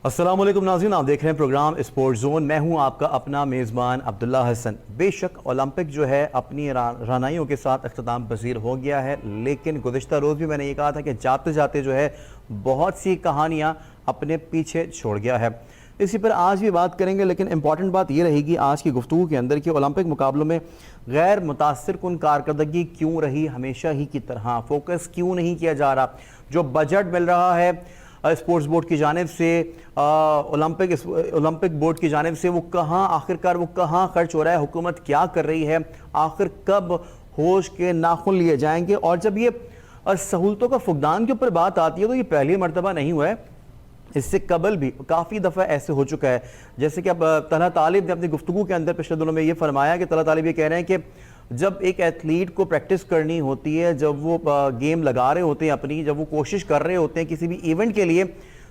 अस्सलाम वालेकुम नाज़रीन, आप देख रहे हैं प्रोग्राम स्पोर्ट जोन। मैं हूं आपका अपना मेज़बान अब्दुल्ला हसन। बेशक ओलंपिक जो है अपनी रानाइयों के साथ अख्ताम पसीर हो गया है, लेकिन गुज़िश्ता रोज़ भी मैंने ये कहा था कि जाते जाते जो है बहुत सी कहानियां अपने पीछे छोड़ गया है। इसी पर आज भी बात करेंगे, लेकिन इंपॉर्टेंट बात यह रहेगी आज की गुफ्तगू के अंदर कि ओलंपिक मुकाबलों में गैर मुतासिर कुन कारकर्दगी क्यों रही, हमेशा ही की तरह फोकस क्यों नहीं किया जा रहा। जो बजट मिल रहा है स्पोर्ट्स बोर्ड की जानिब से, ओलंपिक बोर्ड की जानिब से, वो कहाँ आखिरकार वो कहाँ खर्च हो रहा है, हुकूमत क्या कर रही है, आखिर कब होश के नाखुन लिए जाएंगे। और जब ये सहूलतों का फुकदान के ऊपर बात आती है तो ये पहली मरतबा नहीं हुआ है, इससे कबल भी काफ़ी दफ़ा ऐसे हो चुका है। जैसे कि अब तलहा तालिब ने अपनी गुफ्तगू के अंदर पिछले दिनों में ये फरमाया कि तलहा तालिब ये कह रहे हैं कि जब एक एथलीट को प्रैक्टिस करनी होती है, जब वो गेम लगा रहे होते हैं अपनी, जब वो कोशिश कर रहे होते हैं किसी भी इवेंट के लिए,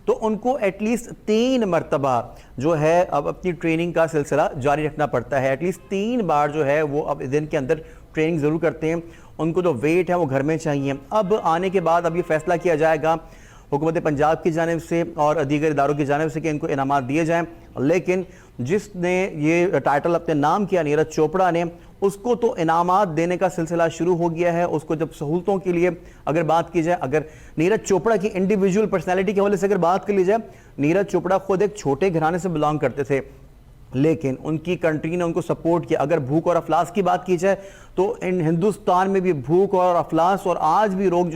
तो उनको एटलीस्ट 3 मरतबा जो है अब अपनी ट्रेनिंग का सिलसिला जारी रखना पड़ता है। एटलीस्ट 3 बार जो है वो अब दिन के अंदर ट्रेनिंग ज़रूर करते हैं। उनको जो वेट है वो घर में चाहिए। अब आने के बाद अब ये फैसला किया जाएगा हुकूमत पंजाब की जानिब से और दीगर इदारों की जानिब से कि इनको इनामात दिए जाएं, लेकिन जिसने ये टाइटल अपने नाम किया नीरज चोपड़ा ने, उसको तो इनामात देने का सिलसिला शुरू हो गया है। उसको जब सहूलतों के लिए अगर बात की जाए, अगर नीरज चोपड़ा की इंडिविजुअल पर्सनैलिटी के हवाले से अगर बात कर ली जाए, नीरज चोपड़ा खुद एक छोटे घराने से बिलोंग करते थे, लेकिन उनकी कंट्री ने उनको सपोर्ट किया। अगर भूख और अफलास की बात की जाए तो इन हिंदुस्तान में भी भूख और अफलास, और आज भी लोग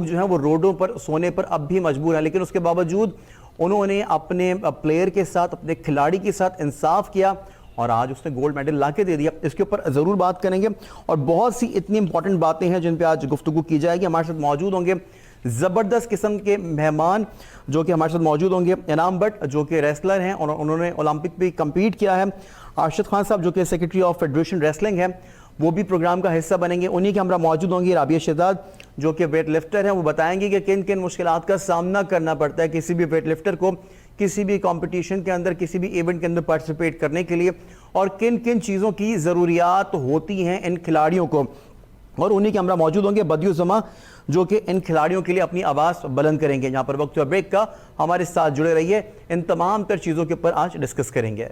जो है वो रोडों पर सोने पर अब भी मजबूर हैं, लेकिन उसके बावजूद उन्होंने अपने प्लेयर के साथ, अपने खिलाड़ी के साथ इंसाफ किया और आज उसने गोल्ड मेडल ला के दे दिया। इसके ऊपर ज़रूर बात करेंगे और बहुत सी इतनी इंपॉर्टेंट बातें हैं जिन पे आज गुफ्तगू की जाएगी। हमारे साथ मौजूद होंगे ज़बरदस्त किस्म के मेहमान जो कि हमारे साथ मौजूद होंगे। इनाम भट्ट जो कि रेसलर हैं और उन्होंने ओलंपिक भी कम्पीट किया है। अरशद खान साहब जो कि सेक्रेटरी ऑफ फेडरेशन रेसलिंग है, वो भी प्रोग्राम का हिस्सा बनेंगे। उन्हीं के हमरा मौजूद होंगी राबिया शहजाद जो कि वेट लिफ्टर हैं। वो बताएंगे कि किन किन मुश्किलात का सामना करना पड़ता है किसी भी वेट लिफ्टर को किसी भी कंपटीशन के अंदर, किसी भी इवेंट के अंदर पार्टिसिपेट करने के लिए, और किन किन चीज़ों की ज़रूरियात होती हैं इन खिलाड़ियों को। और उन्हीं के हमरा मौजूद होंगे बदियुज़्ज़मा जो कि इन खिलाड़ियों के लिए अपनी आवाज़ बुलंद करेंगे। यहाँ पर वक्त ब्रेक का, हमारे साथ जुड़े रहिए, इन तमाम तर चीज़ों के ऊपर आज डिस्कस करेंगे।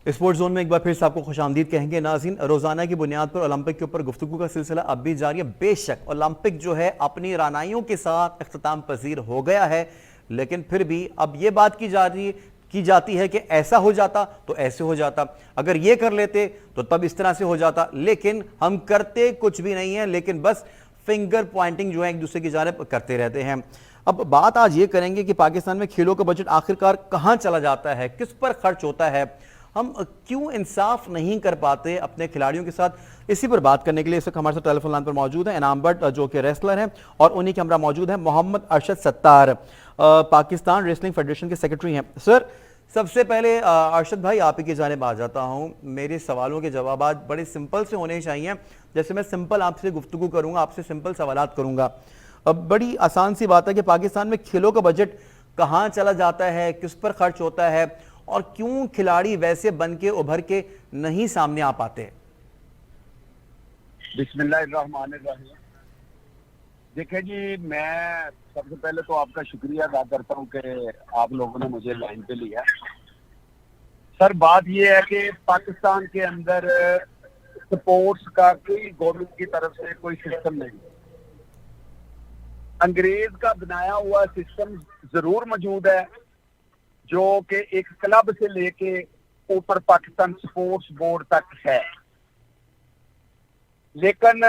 स्पोर्ट्स जोन में एक बार फिर से आपको खुशामदीद कहेंगे नाज़रीन। रोजाना की बुनियाद पर ओलंपिक के ऊपर गुफ्तगू का सिलसिला अब भी जारी है। बेशक ओलंपिक जो है अपनी रानाइयों के साथ अख्ताम पजीर हो गया है, लेकिन फिर भी अब यह बात की जाती है कि ऐसा हो जाता तो ऐसे हो जाता, अगर ये कर लेते तो तब इस तरह से हो जाता, लेकिन हम करते कुछ भी नहीं है, लेकिन बस फिंगर पॉइंटिंग जो है एक दूसरे की जानिब करते रहते हैं। अब बात आज ये करेंगे कि पाकिस्तान में खेलों का बजट आखिरकार कहां चला जाता है, किस पर खर्च होता है, हम क्यों इंसाफ नहीं कर पाते अपने खिलाड़ियों के साथ। इसी पर बात करने के लिए इस वक्त हमारे साथ टेलीफोन लाइन पर मौजूद है इनाम भट्ट जो कि रेसलर हैं, और उन्हीं के हमरा मौजूद है मोहम्मद अरशद सत्तार, पाकिस्तान रेसलिंग फेडरेशन के सेक्रेटरी हैं। सर, सबसे पहले अरशद भाई आप ही की जानिब आ जाता हूं। मेरे सवालों के जवाब बड़े सिंपल से होने चाहिए। जैसे मैं सिंपल आपसे गुफ्तगू करूंगा, आपसे सिंपल सवालात करूंगा। अब बड़ी आसान सी बात है कि पाकिस्तान में खेलों का बजट कहां चला जाता है, किस पर खर्च होता है, और क्यों खिलाड़ी वैसे बन के उभर के नहीं सामने आ पाते। बिस्मिल्लाहिर्रहमानिर्रहीम। देखिए जी, मैं सबसे पहले तो आपका शुक्रिया अदा करता हूं कि आप लोगों ने मुझे लाइन पे लिया। सर, बात यह है कि पाकिस्तान के अंदर स्पोर्ट्स का कोई गवर्नमेंट की तरफ से कोई सिस्टम नहीं। अंग्रेज का बनाया हुआ सिस्टम जरूर मौजूद है जो कि एक क्लब से लेके ऊपर पाकिस्तान स्पोर्ट्स बोर्ड तक है, लेकिन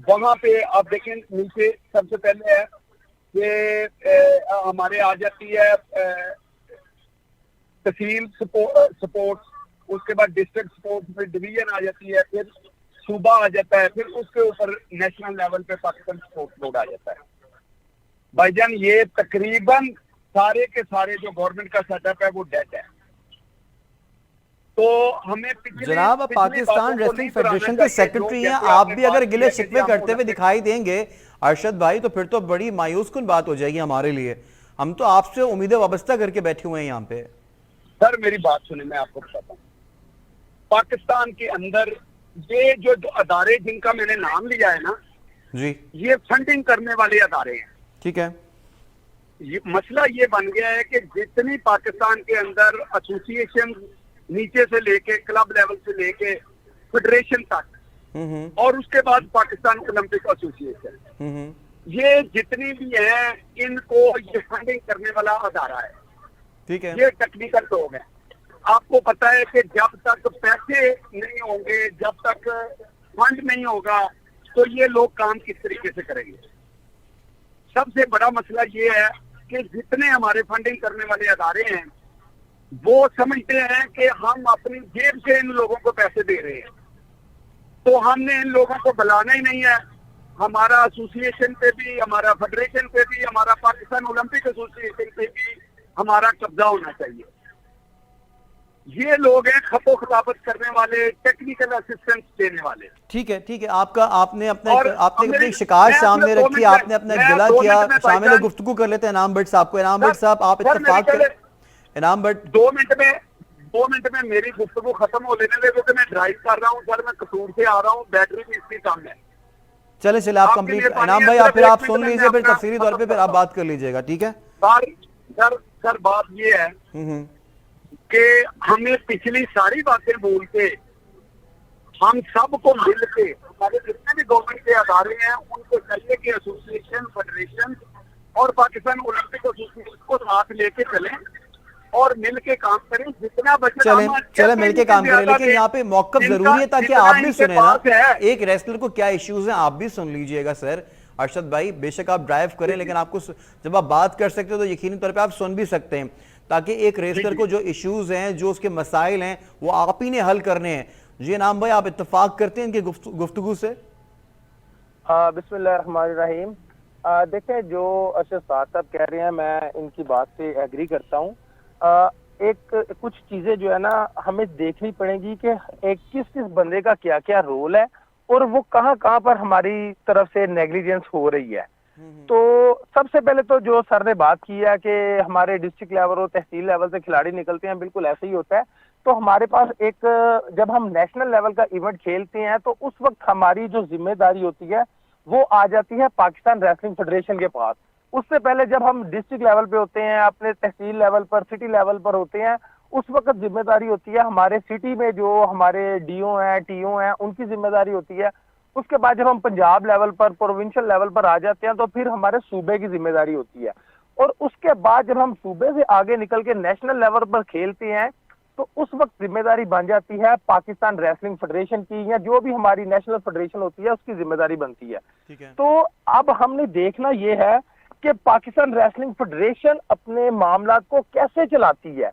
वहां पे आप देखें नीचे सबसे पहले है कि हमारे आ जाती है तहसील स्पोर्ट्स, उसके बाद डिस्ट्रिक्ट स्पोर्ट्स, फिर डिवीजन आ जाती है, फिर सूबा आ जाता है, फिर उसके ऊपर नेशनल लेवल पे पाकिस्तान स्पोर्ट्स बोर्ड आ जाता है। भाईजान, ये तकरीबन सारे के सारे जो गवर्नमेंट का सेटअप है वो डेड है। तो हमें जनाब, पाकिस्तान रेसलिंग फेडरेशन के सेक्रेटरी हैं आप भी, अगर गिले शिकवे करते हुए दिखाई देंगे अरशद भाई, तो फिर तो बड़ी मायूस कुन बात हो जाएगी हमारे लिए। हम तो आपसे उम्मीदें वाबस्ता करके बैठे हुए हैं यहाँ पे। सर मेरी बात सुनिए, मैं आपको बताता हूँ, पाकिस्तान के अंदर ये जो अदारे जिनका मैंने नाम लिया है ना जी, ये फंडिंग करने वाले अदारे हैं। ठीक है। ये मसला ये बन गया है कि जितनी पाकिस्तान के अंदर एसोसिएशन नीचे से लेके क्लब लेवल से लेके फेडरेशन तक और उसके बाद पाकिस्तान ओलंपिक एसोसिएशन, ये जितनी भी हैं इनको ये फंडिंग करने वाला अदारा है। ठीक है। ये टेक्निकल लोग हैं। आपको पता है कि जब तक पैसे नहीं होंगे, जब तक फंड नहीं होगा, तो ये लोग काम किस तरीके से करेंगे। सबसे बड़ा मसला ये है कि जितने हमारे फंडिंग करने वाले अदारे हैं वो समझते हैं कि हम अपनी जेब से इन लोगों को पैसे दे रहे हैं, तो हमने इन लोगों को बुलाना ही नहीं है। हमारा एसोसिएशन पे भी, हमारा फेडरेशन पे भी, हमारा पाकिस्तान ओलंपिक एसोसिएशन पे भी हमारा कब्जा होना चाहिए। ये लोग हैं खपो खिताबत करने वाले, टेक्निकल असिस्टेंस देने वाले। ठीक है, ठीक है। आपने अपनी शिकायत सामने रखी, आपने अपना गिला किया, शामिल गुफ्तगू कर लेते हैं इनाम भट्ट साहब को। इनाम भट्ट साहब, आप इत्तेफाक कर, इनाम भट्ट 2 मिनट में मेरी गुफ्तगू खत्म हो लेने दे, क्योंकि मैं ड्राइव कर रहा हूँ सर, मैं कसूर से आ रहा हूँ, बैटरी भी इसकी कम है। चले आप कंप्लीट, इनाम भाई आप फिर आप सुन लीजिए, फिर तफसीली तौर पे फिर आप बात कर लीजिएगा, ठीक है। सर बात ये है कि हमें पिछली सारी बातें बोल के हम सबको मिल के, हमारे जितने भी गवर्नमेंट के अदारे हैं उनको चाहिए कि एसोसिएशन, फेडरेशन और पाकिस्तान ओलंपिक एसोसिएशन को साथ लेके चलें और मिल के काम करें। जितना बजट चले मिल के काम करें, लेकिन यहाँ पे मौकफ जरूरी है ताकि आप भी सुने ना, एक रेसलर को क्या इश्यूज हैं आप भी सुन लीजिएगा। सर अरशद भाई, बेशक आप ड्राइव करें, लेकिन आपको जब आप बात कर सकते हो तो यकीनी तौर पे आप सुन भी सकते हैं, ताकि एक रेसलर को जो इश्यूज हैं, जो उसके मसाइल हैं, वो आप ही ने हल करने हैं। जी इनाम भाई, आप इत्तेफाक करते हैं इनकी गुफ्तगू से? बिस्मिल्लाहिर्रहमानिर्रहीम। देखें, जो अरशद साहब कह रहे हैं मैं इनकी बात से एग्री करता हूँ। एक कुछ चीजें जो है ना हमें देखनी पड़ेगी कि एक किस किस बंदे का क्या क्या रोल है और वो कहाँ कहाँ पर हमारी तरफ से नेग्लिजेंस हो रही है। तो सबसे पहले तो जो सर ने बात की है कि हमारे डिस्ट्रिक्ट लेवल और तहसील लेवल से खिलाड़ी निकलते हैं, बिल्कुल ऐसे ही होता है। तो हमारे पास एक, जब हम नेशनल लेवल का इवेंट खेलते हैं तो उस वक्त हमारी जो जिम्मेदारी होती है वो आ जाती है पाकिस्तान रेसलिंग फेडरेशन के पास। उससे पहले जब हम डिस्ट्रिक्ट लेवल पे होते हैं, अपने तहसील लेवल पर, सिटी लेवल पर होते हैं, उस वक्त जिम्मेदारी होती है हमारे सिटी में जो हमारे डीओ हैं, टीओ हैं, उनकी जिम्मेदारी होती है। उसके बाद जब हम पंजाब लेवल पर, प्रोविंशियल लेवल पर आ जाते हैं तो फिर हमारे सूबे की जिम्मेदारी होती है। और उसके बाद जब हम सूबे से आगे निकल के नेशनल लेवल पर खेलते हैं तो उस वक्त जिम्मेदारी बन जाती है पाकिस्तान रेसलिंग फेडरेशन की, या जो भी हमारी नेशनल फेडरेशन होती है उसकी जिम्मेदारी बनती है। तो अब हमने देखना यह है कि पाकिस्तान रेसलिंग फेडरेशन अपने मामलात को कैसे चलाती है,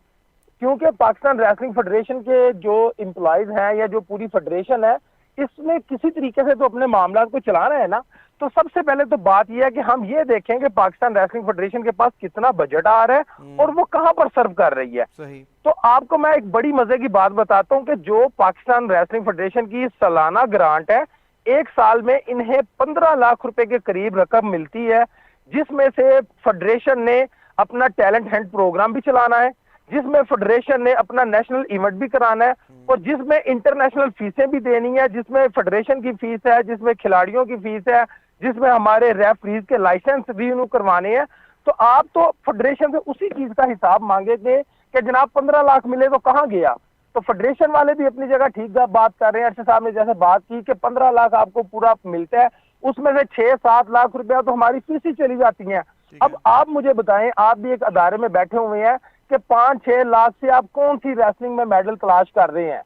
क्योंकि पाकिस्तान रेसलिंग फेडरेशन के जो एम्प्लॉयज हैं या जो पूरी फेडरेशन है, इसमें किसी तरीके से तो अपने मामलात को चलाना है ना। तो सबसे पहले तो बात यह है कि हम ये देखें कि पाकिस्तान रेसलिंग फेडरेशन के पास कितना बजट आ रहा है और वो कहां पर सर्व कर रही है। सही। तो आपको मैं एक बड़ी मजे की बात बताता हूं कि जो पाकिस्तान रेसलिंग फेडरेशन की सालाना ग्रांट है, एक साल में इन्हें 15 लाख रुपए के करीब रकम मिलती है, जिसमें से फेडरेशन ने अपना टैलेंट हंट प्रोग्राम भी चलाना है, जिसमें फेडरेशन ने अपना नेशनल इवेंट भी कराना है, और जिसमें इंटरनेशनल फीसें भी देनी है, जिसमें फेडरेशन की फीस है, जिसमें खिलाड़ियों की फीस है, जिसमें हमारे रेफरीज के लाइसेंस रिन्यू करवाने हैं। तो आप तो फेडरेशन से उसी चीज का हिसाब मांगेंगे कि जनाब 15 लाख मिले तो कहां गया। तो फेडरेशन वाले भी अपनी जगह ठीक बात कर रहे हैं। अर्शद साहब ने जैसे बात की कि 15 लाख आपको पूरा मिलता है, उसमें से 6-7 लाख रुपया तो हमारी फीस ही चली जाती है। अब आप मुझे बताएं, आप भी एक अदारे में बैठे हुए हैं कि 5-6 लाख से आप कौन सी रेसलिंग में मेडल तलाश कर रहे हैं।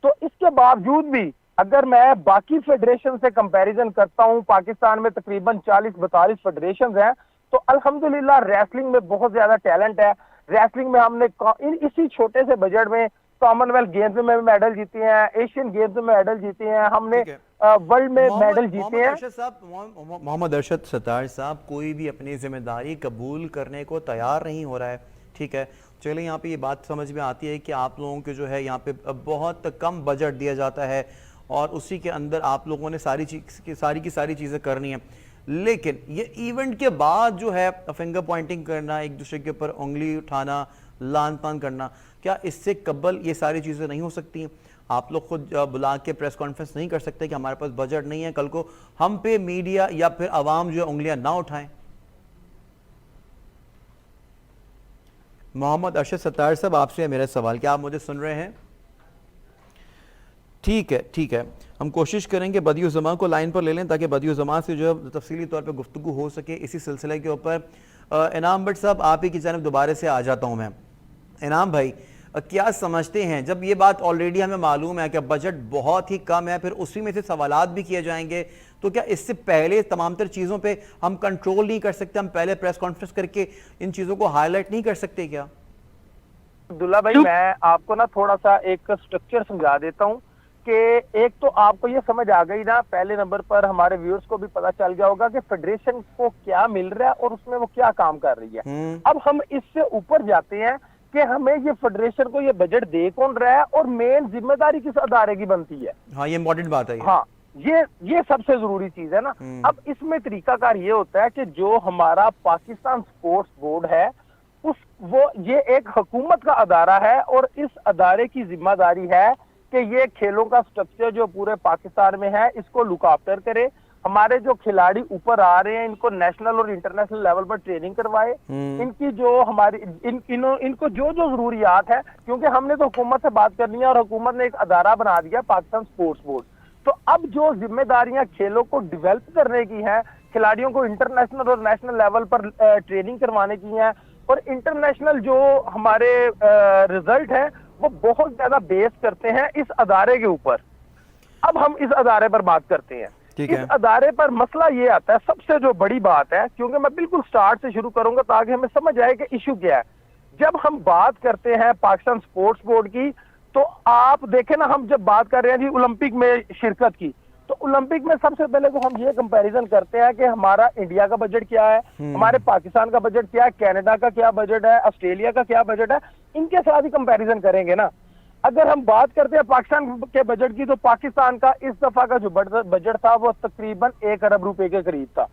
तो इसके बावजूद भी अगर मैं बाकी फेडरेशन से कंपैरिजन करता हूं, पाकिस्तान में तकरीबन 40-42 फेडरेशन हैं, तो अल्हम्दुलिल्लाह रेसलिंग में बहुत ज्यादा टैलेंट है। रेसलिंग में हमने इसी छोटे से बजट में कॉमनवेल्थ गेम्स में मेडल जीते हैं, एशियन गेम्स में मेडल जीते हैं, हमने वर्ल्ड में मेडल जीते हैं। मोहम्मद अरशद सत्तार साहब, कोई भी अपनी जिम्मेदारी कबूल करने को तैयार नहीं हो रहा है, ठीक है, चलिए, यहाँ पे ये बात समझ में आती है कि आप लोगों के जो है यहाँ पे बहुत कम बजट दिया जाता है और उसी के अंदर आप लोगों ने सारी की सारी चीज़ें करनी है। लेकिन ये इवेंट के बाद जो है फिंगर पॉइंटिंग करना, एक दूसरे के ऊपर उंगली उठाना, लान तान करना, क्या इससे कबल ये सारी चीज़ें नहीं हो सकती हैं? आप लोग खुद बुला के प्रेस कॉन्फ्रेंस नहीं कर सकते कि हमारे पास बजट नहीं है, कल को हम पे मीडिया या फिर आवाम जो है उंगलियां ना उठाएं? मोहम्मद अरशद सत्तार साहब, आपसे है मेरा सवाल, क्या आप मुझे सुन रहे हैं? ठीक है, ठीक है, हम कोशिश करेंगे बदियुज़्ज़मान को लाइन पर ले लें ताकि बदियुज़्ज़मान से जो है तफसीली तौर पे गुफ्तगू हो सके इसी सिलसिले के ऊपर। इनाम भट्ट साहब, आप ही की जानिब दोबारा से आ जाता हूं मैं। इनाम भाई, क्या समझते हैं, जब ये बात ऑलरेडी हमें मालूम है कि बजट बहुत ही कम है, फिर उसी में से सवालात भी किए जाएंगे, तो क्या इससे पहले तमाम तर चीज़ों पे हम कंट्रोल नहीं कर सकते? हम पहले प्रेस कॉन्फ्रेंस करके इन चीज़ों को हाईलाइट नहीं कर सकते क्या? अब्दुल्ला भाई, मैं आपको ना थोड़ा सा एक स्ट्रक्चर समझा देता हूँ कि एक तो आपको ये समझ आ गई ना, पहले नंबर पर हमारे व्यूअर्स को भी पता चल गया होगा कि फेडरेशन को क्या मिल रहा है और उसमें वो क्या काम कर रही है। अब हम इससे ऊपर जाते हैं कि हमें ये फेडरेशन को ये बजट दे कौन रहा है और मेन जिम्मेदारी किस अदारे की बनती है। हाँ, ये इम्पोर्टेंट बात है। हाँ, ये सबसे जरूरी चीज है ना। अब इसमें तरीकाकार ये होता है कि जो हमारा पाकिस्तान स्पोर्ट्स बोर्ड है ये एक हुकूमत का अदारा है और इस अदारे की जिम्मेदारी है कि ये खेलों का स्ट्रक्चर जो पूरे पाकिस्तान में है इसको लुक आफ्टर करे। हमारे जो खिलाड़ी ऊपर आ रहे हैं इनको नेशनल और इंटरनेशनल लेवल पर ट्रेनिंग करवाए। इनकी जो हमारी इनको जो जो जरूरियात है, क्योंकि हमने तो हुकूमत से बात करनी है और हुकूमत ने एक अदारा बना दिया पाकिस्तान स्पोर्ट्स बोर्ड। तो अब जो जिम्मेदारियां खेलों को डेवलप करने की हैं, खिलाड़ियों को इंटरनेशनल और नेशनल लेवल पर ट्रेनिंग करवाने की है और इंटरनेशनल जो हमारे रिजल्ट है वो बहुत ज्यादा बेस करते हैं इस अदारे के ऊपर। अब हम इस अदारे पर बात करते हैं। इस अदारे पर मसला ये आता है, सबसे जो बड़ी बात है, क्योंकि मैं बिल्कुल स्टार्ट से शुरू करूंगा ताकि हमें समझ आए कि इशू क्या है। जब हम बात करते हैं पाकिस्तान स्पोर्ट्स बोर्ड की, तो आप देखें ना, हम जब बात कर रहे हैं जी ओलंपिक में शिरकत की, तो ओलंपिक में सबसे पहले तो हम ये कंपैरिजन करते हैं कि हमारा इंडिया का बजट क्या है, हमारे पाकिस्तान का बजट क्या है, कनाडा का क्या बजट है, ऑस्ट्रेलिया का क्या बजट है, इनके साथ ही कंपैरिजन करेंगे ना। अगर हम बात करते हैं पाकिस्तान के बजट की, तो पाकिस्तान का इस दफा का जो बजट था वो तकरीबन 1 अरब रुपए के करीब था।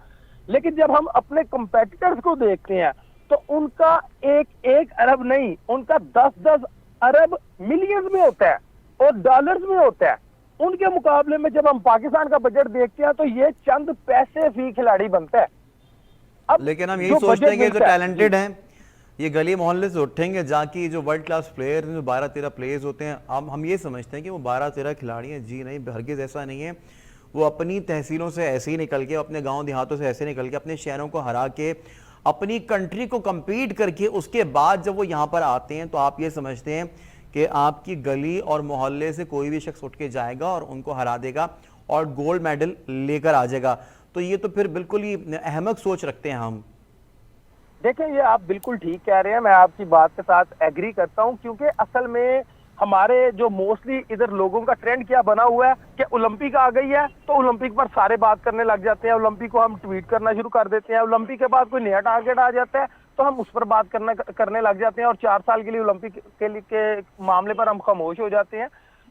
लेकिन जब हम अपने कंपेटिटर्स को देखते हैं तो उनका 1 अरब नहीं, उनका 10-10 अरब मिलियंस में होता है और डॉलर्स में होता है। उनके मुकाबले में जब हम पाकिस्तान का बजट देखते हैं तो ये चंद पैसे फी खिलाड़ी बनता है। अब लेकिन हम यही सोचते हैं कि जो टैलेंटेड हैं ये गली मोहल्ले से उठेंगे जाके, जो वर्ल्ड क्लास प्लेयर जो 12-13 प्लेयर्स होते हैं, अब हम ये समझते हैं कि वो 12-13 खिलाड़ी हैं। जी नहीं, हरगिज़ ऐसा नहीं है। वो अपनी तहसीलों से ऐसे ही निकल के, अपने गांव देहातों से ऐसे निकल के, अपने शहरों को हरा के, अपनी कंट्री को compete करके उसके बाद जब वो यहाँ पर आते हैं तो आप ये समझते हैं कि आपकी गली और मोहल्ले से कोई भी शख्स उठ के जाएगा और उनको हरा देगा और गोल्ड मेडल लेकर आ जाएगा। तो ये तो फिर बिल्कुल ही अहमक सोच रखते हैं हम। देखें, ये आप बिल्कुल ठीक कह रहे हैं, मैं आपकी बात के साथ एग्री करता हूं, क्योंकि असल में हमारे जो मोस्टली इधर लोगों का ट्रेंड क्या बना हुआ है कि ओलंपिक आ गई है तो ओलंपिक पर सारे बात करने लग जाते हैं, ओलंपिक को हम ट्वीट करना शुरू कर देते हैं, ओलंपिक के बाद कोई नया टारगेट आ जाता है तो हम उस पर बात करने लग जाते हैं और 4 साल के लिए ओलंपिक के मामले पर हम खामोश हो जाते हैं।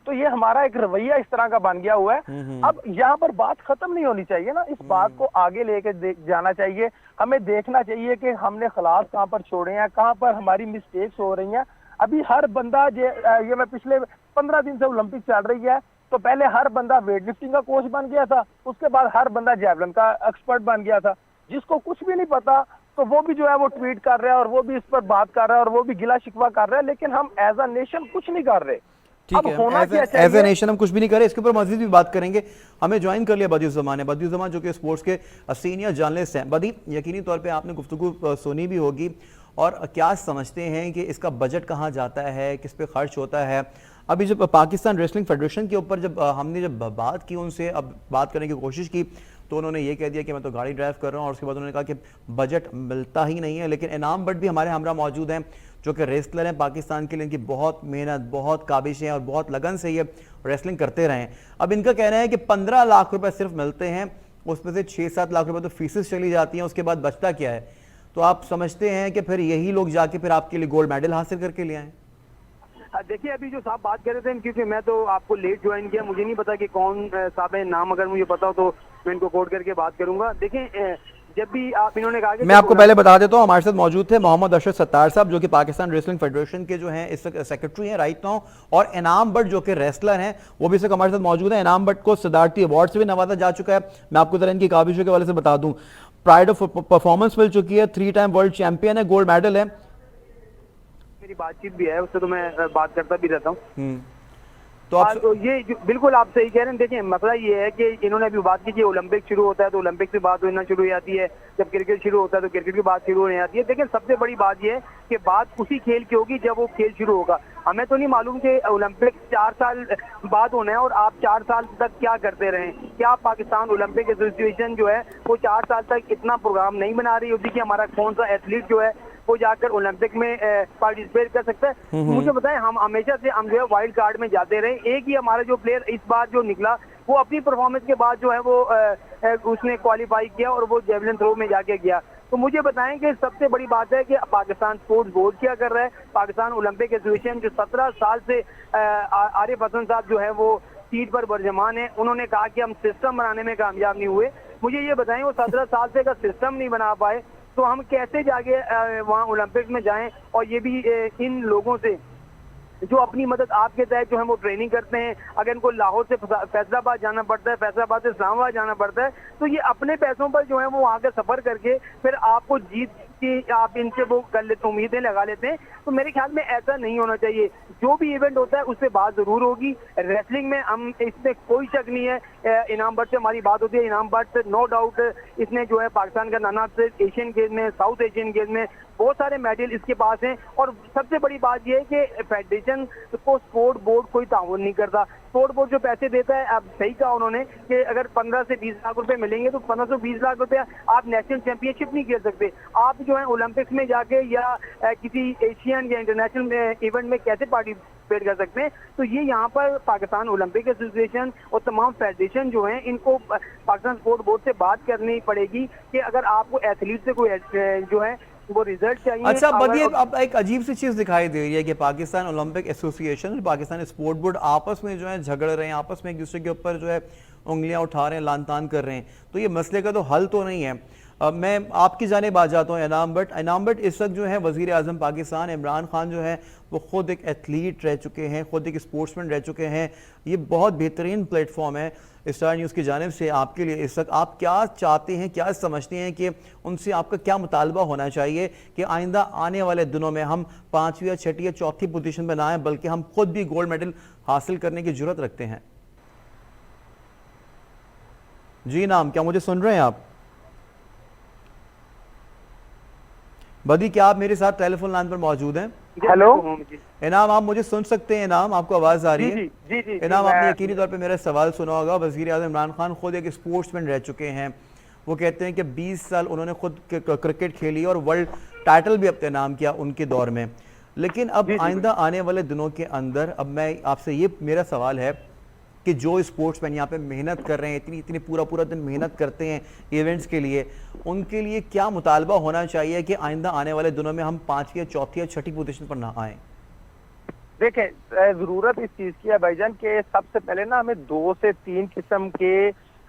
तो ये हमारा एक रवैया इस तरह का बन गया हुआ है। अब यहाँ पर बात खत्म नहीं होनी चाहिए ना, इस बात को आगे लेके जाना चाहिए। हमें देखना चाहिए कि हमने खिलाफ कहाँ पर छोड़े हैं, कहाँ पर हमारी मिस्टेक्स हो रही हैं। अभी हर बंदा ये मैं पिछले 15 दिन से ओलंपिक चल रही है, तो पहले हर बंदा वेट लिफ्टिंग का कोच बन गया था, उसके बाद हर बंदा जैवलिन का एक्सपर्ट बन गया था। जिसको कुछ भी नहीं पता तो वो भी जो है वो ट्वीट कर रहा है और वो भी इस पर बात कर रहा है और वो भी गिला शिकवा कर रहा है, लेकिन हम एज अ नेशन कुछ नहीं कर रहे। ठीक है, एज ए नेशन हम कुछ भी नहीं करें। इसके ऊपर मजीद भी बात करेंगे। हमें ज्वाइन कर लिया बदियुज़्ज़मान ने। बदियुज़्ज़मान जो कि स्पोर्ट्स के सीनियर जर्नलिस्ट हैं। बदी, यकीनी तौर पे आपने गुफ्तगू सुनी भी होगी, और क्या समझते हैं कि इसका बजट कहाँ जाता है, किस पे खर्च होता है? अभी जब पाकिस्तान रेसलिंग फेडरेशन के ऊपर हमने बात की, उनसे अब बात करने की कोशिश की, तो उन्होंने ये कह दिया कि मैं तो गाड़ी ड्राइव कर रहा हूँ, और उसके बाद उन्होंने कहा कि बजट मिलता ही नहीं है। लेकिन इनाम भट्ट भी हमारे हमरा मौजूद हैं जो कि रेसलर हैं पाकिस्तान के लिए, इनकी बहुत मेहनत, बहुत काबिश है और बहुत लगन से ये रेसलिंग करते रहे हैं। अब इनका कहना है कि 15 लाख रुपए सिर्फ मिलते हैं, उसमें से 6-7 लाख रुपए तो फीसेस चली जाती हैं, उसके बाद बचता क्या है? तो आप समझते हैं कि फिर यही लोग जाके फिर आपके लिए गोल्ड मेडल हासिल करके ले आए? देखिए अभी जो साहब बात कर रहे थे, क्योंकि मैं तो आपको लेट ज्वाइन किया, मुझे नहीं पता कि कौन साहब है, नाम अगर मुझे पता हो तो मैं इनको कोड करके बात करूंगा। देखिए जब भी आप इन्होंने कहा कि मैं आपको पहले बता देता हूँ, हमारे साथ मौजूद थे मोहम्मद अशरफ सत्तार साहब, जो कि पाकिस्तान रेसलिंग फेडरेशन के जो हैं इस वक्त सेक्रेटरी हैं राइट नाउ, और इनाम भट्ट जो कि रेसलर हैं वो भी इस वक्त हमारे साथ मौजूद है। इनाम भट्ट को सदारती अवार्ड से भी नवाजा जा चुका है। मैं आपको जरा इनकी काबिशों के हवाले से बता दूं, प्राइड ऑफ परफॉर्मेंस मिल चुकी है, 3 टाइम वर्ल्ड चैंपियन है, गोल्ड मेडल है। मेरी बातचीत भी है उससे, तो मैं बात करता भी रहता हूँ। तो आप तो ये बिल्कुल आप सही कह रहे हैं। देखिए मसला ये है कि इन्होंने अभी बात की कि ओलंपिक शुरू होता है तो ओलंपिक से बात होना शुरू हो जाती है, जब क्रिकेट शुरू होता है तो क्रिकेट की बात शुरू हो जाती है। लेकिन सबसे बड़ी बात ये है कि बात उसी खेल की होगी जब वो खेल शुरू होगा। हमें तो नहीं मालूम कि ओलंपिक 4 साल बाद होना है और आप 4 साल तक क्या करते रहे। क्या पाकिस्तान ओलंपिक एसोसिएशन जो है वो 4 साल तक इतना प्रोग्राम नहीं बना रही होती कि हमारा कौन सा एथलीट जो है वो जाकर ओलंपिक में पार्टिसिपेट कर सकता है? मुझे बताएं, हम हमेशा से हम जो है वाइल्ड कार्ड में जाते रहे। एक ही हमारा जो प्लेयर इस बार जो निकला वो अपनी परफॉर्मेंस के बाद जो है वो उसने क्वालिफाई किया और वो जेवलिन थ्रो में जाके गया। तो मुझे बताएं कि सबसे बड़ी बात है कि पाकिस्तान स्पोर्ट्स बोर्ड क्या कर रहा है। पाकिस्तान ओलंपिक एसोसिएशन जो 17 साल से आरिफ हसन साहब जो है वो सीट पर बरजमान है, उन्होंने कहा कि हम सिस्टम बनाने में कामयाब नहीं हुए। मुझे ये बताएं, वो 17 साल से का सिस्टम नहीं बना पाए तो हम कैसे जाके वहाँ ओलंपिक में जाएं? और ये भी इन लोगों से जो अपनी मदद आपके तहत जो है वो ट्रेनिंग करते हैं, अगर इनको लाहौर से फैसलाबाद जाना पड़ता है, फैसलाबाद से इस्लामाबाद जाना पड़ता है, तो ये अपने पैसों पर जो है वो वहाँ के सफर करके फिर आपको जीत की आप इनसे वो कर लेते, उम्मीदें लगा लेते हैं। तो मेरे ख्याल में ऐसा नहीं होना चाहिए। जो भी इवेंट होता है उस पर बात जरूर होगी। रेसलिंग में हम इसमें कोई शक नहीं है, इनाम भट्ट से हमारी बात होती है। इनाम भट्ट नो डाउट इसने जो है पाकिस्तान का नाना से एशियन गेम में, साउथ एशियन गेम में बहुत सारे मेडल इसके पास हैं। और सबसे बड़ी बात यह है कि फेडरेशन को स्पोर्ट बोर्ड कोई ताउन नहीं करता। स्पोर्ट बोर्ड जो पैसे देता है, अब सही कहा उन्होंने कि अगर 15 से 20 लाख रुपए मिलेंगे तो 15 से 20 लाख रुपए आप नेशनल चैंपियनशिप नहीं खेल सकते। आप जो है ओलंपिक्स में जाके या किसी एशियन या इंटरनेशनल इवेंट में कैसे पार्टिसिपेट कर सकते हैं? तो ये यहाँ पर पाकिस्तान ओलंपिक एसोसिएशन और तमाम फेडरेशन जो हैं इनको पाकिस्तान स्पोर्ट बोर्ड से बात करनी पड़ेगी कि अगर आपको एथलीट से कोई जो है वो रिजल्ट चाहिए। अच्छा बदिए, अब एक अजीब सी चीज दिखाई दे रही है कि पाकिस्तान ओलंपिक एसोसिएशन और पाकिस्तान स्पोर्ट बोर्ड आपस में जो है झगड़ रहे हैं, आपस में एक दूसरे के ऊपर जो है उंगलियां उठा रहे हैं, लान तान कर रहे हैं। तो ये मसले का तो हल तो नहीं है। मैं आपकी जानिब आ जाता हूँ इनाम भट्ट। इनाम भट्ट इस वक्त जो है वजीर आजम पाकिस्तान इमरान खान जो है वो खुद एक एथलीट रह चुके हैं, खुद एक स्पोर्ट्समैन रह चुके हैं। ये बहुत बेहतरीन प्लेटफॉर्म है स्टार न्यूज़ की जानिब से आपके लिए। इस वक्त आप क्या चाहते हैं, क्या समझते हैं कि उनसे आपका क्या मुतालबा होना चाहिए कि आइंदा आने वाले दिनों में हम 5वीं या 6ठी या 4थी पोजीशन पर ना आए, बल्कि हम खुद भी गोल्ड मेडल हासिल करने की जरूरत रखते हैं? जी नाम, क्या मुझे सुन रहे हैं आप? बदी, क्या आप मेरे साथ टेलीफोन लाइन पर मौजूद हैं? हेलो इनाम, आप मुझे सुन सकते हैं? इनाम, आपको आवाज आ रही है? जी इनाम, आपने यकीनी तौर पे मेरा सवाल सुना होगा। वजीर आज़म इमरान खान खुद एक स्पोर्ट्समैन रह चुके हैं। वो कहते हैं कि 20 साल उन्होंने खुद क्रिकेट खेली और वर्ल्ड टाइटल भी अपने नाम किया उनके दौर में। लेकिन अब आइंदा आने वाले दिनों के अंदर, अब मैं आपसे ये मेरा सवाल है कि जो स्पोर्ट्समैन यहाँ पे मेहनत कर रहे हैं, इतनी पूरा दिन मेहनत करते हैं इवेंट्स के लिए, उनके लिए क्या मुतालबा होना चाहिए कि आइंदा आने वाले दिनों में हम 5वीं या 4थी या 6ठी पोजीशन पर ना आए? देखें, जरूरत इस चीज की है भाईजान कि सबसे पहले ना हमें 2 से 3 किस्म के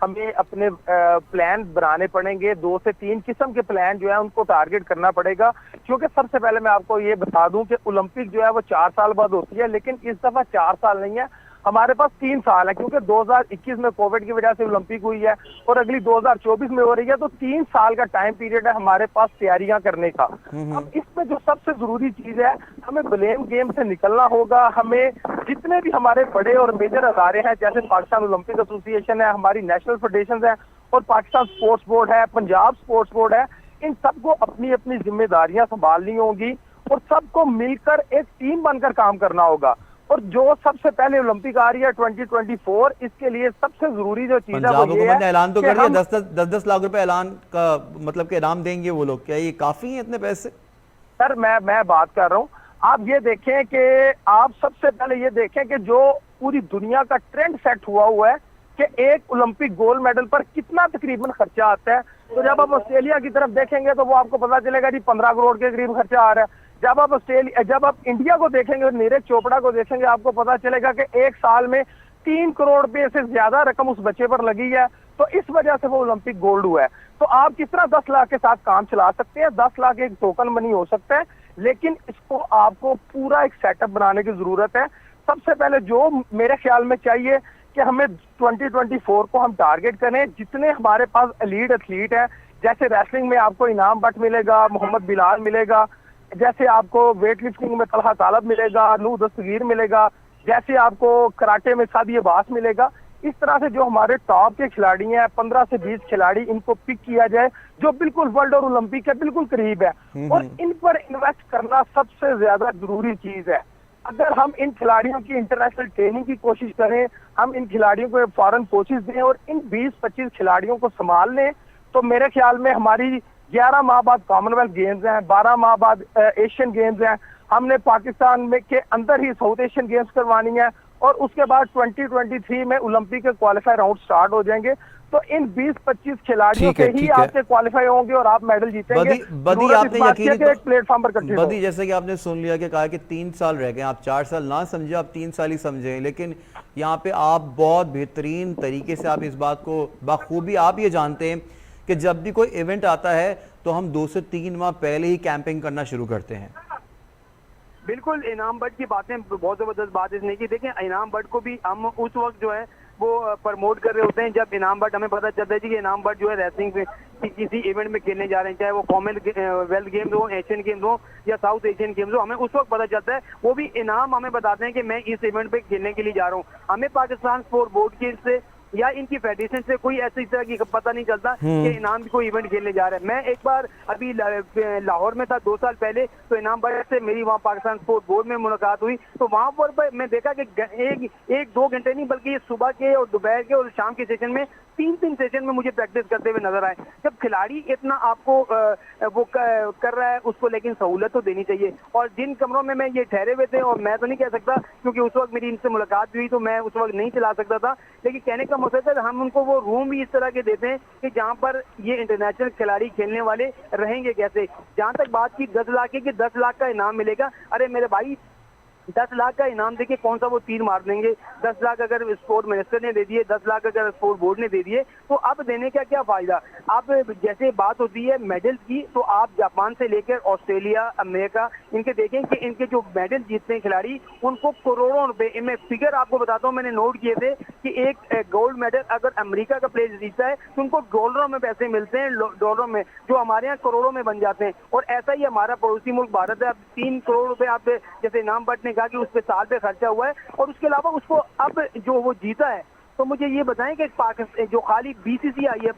हमें अपने प्लान बनाने पड़ेंगे। 2 से 3 किस्म के प्लान जो है उनको टारगेट करना पड़ेगा। क्योंकि सबसे पहले मैं आपको ये बता दूं कि ओलंपिक जो है वो 4 साल बाद होती है, लेकिन इस दफा 4 साल नहीं है, हमारे पास 3 साल है। क्योंकि 2021 में कोविड की वजह से ओलंपिक हुई है और अगली 2024 में हो रही है, तो 3 साल का टाइम पीरियड है हमारे पास तैयारियां करने का। अब इसमें जो सबसे जरूरी चीज है, हमें ब्लेम गेम से निकलना होगा। हमें जितने भी हमारे बड़े और मेजर अदारे हैं, जैसे पाकिस्तान ओलंपिक एसोसिएशन है, हमारी नेशनल फेडरेशन है और पाकिस्तान स्पोर्ट्स बोर्ड है, पंजाब स्पोर्ट्स बोर्ड है, इन सबको अपनी अपनी जिम्मेदारियां संभालनी होगी और सबको मिलकर एक टीम बनकर काम करना होगा। और जो सबसे पहले ओलंपिक आ रही है 2024, इसके लिए सबसे जरूरी जो चीज है पंजाब हुकूमत ने ऐलान तो कर दिया 10-10 लाख रुपए ऐलान का मतलब के इनाम देंगे वो लोग। क्या ये काफी है इतने पैसे? सर मैं बात कर रहा हूँ, आप ये देखें कि आप सबसे पहले ये देखें कि जो पूरी दुनिया का ट्रेंड सेट हुआ है कि एक ओलंपिक गोल्ड मेडल पर कितना तकरीबन खर्चा आता है। तो जब आप ऑस्ट्रेलिया की तरफ देखेंगे तो वो आपको पता चलेगा जी 15 करोड़ के करीब खर्चा आ रहा है। जब आप इंडिया को देखेंगे और नीरज चोपड़ा को देखेंगे, आपको पता चलेगा कि एक साल में 3 करोड़ रुपए से ज्यादा रकम उस बच्चे पर लगी है। तो इस वजह से वो ओलंपिक गोल्ड हुआ है। तो आप किस तरह 10 लाख के साथ काम चला सकते हैं? 10 लाख एक टोकन मनी हो सकता है, लेकिन इसको आपको पूरा एक सेटअप बनाने की जरूरत है। सबसे पहले जो मेरे ख्याल में चाहिए कि हमें 2024 को हम टारगेट करें, जितने हमारे पास एलीट एथलीट है, जैसे रेसलिंग में आपको इनाम बट मिलेगा, मोहम्मद बिलाल मिलेगा, जैसे आपको वेट लिफ्टिंग में तलहा तालब मिलेगा, नू दस्तगीर मिलेगा, जैसे आपको कराटे में सादी अब्बास मिलेगा। इस तरह से जो हमारे टॉप के खिलाड़ी हैं, 15 से 20 खिलाड़ी, इनको पिक किया जाए जो बिल्कुल वर्ल्ड और ओलंपिक के बिल्कुल करीब है, और इन पर इन्वेस्ट करना सबसे ज्यादा जरूरी चीज है। अगर हम इन खिलाड़ियों की इंटरनेशनल ट्रेनिंग की कोशिश करें, हम इन खिलाड़ियों को फॉरेन कोचिज दें और इन 20-25 खिलाड़ियों को संभाल लें, तो मेरे ख्याल में हमारी 11 माह बाद कॉमनवेल्थ गेम्स हैं, 12 माह बाद एशियन गेम्स हैं, हमने पाकिस्तान में के अंदर ही साउथ एशियन गेम्स करवानी है, और उसके बाद 2023 में ओलंपिक के क्वालिफाई राउंड स्टार्ट हो जाएंगे। तो इन 20-25 खिलाड़ियों से ही आपके क्वालिफाई होंगे और आप मेडल जीतेंगे। बदी आपने यकीनी एक प्लेटफॉर्म पर इकट्ठे बदी, जैसे कि आपने सुन लिया कि कहा कि 3 साल रह गए, आप 4 साल ना समझे, आप 3 साल ही समझे, लेकिन यहाँ पे आप बहुत बेहतरीन तरीके से आप इस बात को बखूबी आप ये जानते हैं कि जब भी कोई इवेंट आता है तो हम 2 से 3 माह पहले ही कैंपिंग करना शुरू करते हैं। बिल्कुल, इनाम बट की बातें बहुत जबरदस्त बात इसने की। देखें, इनाम बट को भी हम उस वक्त जो है वो प्रमोट कर रहे होते हैं जब इनाम बट हमें पता चलता है कि इनाम बट जो है रेसलिंग में किसी इवेंट में खेलने जा रहे हैं, चाहे वो कॉमनवेल्थ गेम्स हो, एशियन गेम्स हो या साउथ एशियन गेम्स हो, हमें उस वक्त पता चलता है। वो भी इनाम हमें बताते हैं कि मैं इस इवेंट पे खेलने के लिए जा रहा हूँ। हमें पाकिस्तान स्पोर्ट बोर्ड के से या इनकी फेडरेशन से कोई ऐसी तरह की पता नहीं चलता कि इनाम भी कोई इवेंट खेलने जा रहा है। मैं एक बार अभी लाहौर में था 2 साल पहले, तो इनाम बट से मेरी वहाँ पाकिस्तान स्पोर्ट बोर्ड में मुलाकात हुई, तो वहाँ पर मैं देखा कि 1-2 घंटे नहीं बल्कि सुबह के और दोपहर के और शाम के सेशन में 3 सेशन में मुझे प्रैक्टिस करते हुए नजर आए। जब खिलाड़ी इतना आपको वो कर रहा है उसको लेकिन सहूलत तो देनी चाहिए। और जिन कमरों में मैं ये ठहरे हुए थे, और मैं तो नहीं कह सकता क्योंकि उस वक्त मेरी इनसे मुलाकात हुई तो मैं उस वक्त नहीं चला सकता था, लेकिन कहने का मकसद है हम उनको वो रूम भी इस तरह के देते हैं कि जहाँ पर ये इंटरनेशनल खिलाड़ी खेलने वाले रहेंगे कैसे। जहाँ तक बात की 10 लाख की कि 10 लाख का इनाम मिलेगा, अरे मेरे भाई 10 लाख का इनाम देके कौन सा वो तीर मार देंगे। 10 लाख अगर स्पोर्ट मिनिस्टर ने दे दिए, 10 लाख अगर स्पोर्ट बोर्ड ने दे दिए, तो अब देने का क्या फायदा। आप जैसे बात होती है मेडल की, तो आप जापान से लेकर ऑस्ट्रेलिया, अमेरिका, इनके देखें कि इनके जो मेडल जीतते हैं खिलाड़ी उनको करोड़ों रुपए, मैं फिगर आपको बताता हूँ, मैंने नोट किए थे कि एक गोल्ड मेडल अगर अमेरिका का प्लेयर जीतता है तो उनको डॉलरों में पैसे मिलते हैं, डॉलरों में, जो हमारे यहाँ करोड़ों में बन जाते हैं। और ऐसा ही हमारा पड़ोसी मुल्क भारत है। अब 3 करोड़ रुपए आप जैसे इनाम बट ने कहा कि उस पे साल पे खर्चा हुआ है, और उसके अलावा उसको अब जो वो जीता है, तो मुझे ये बताएं कि पाकिस्तान जो खाली बीसीसीआई है,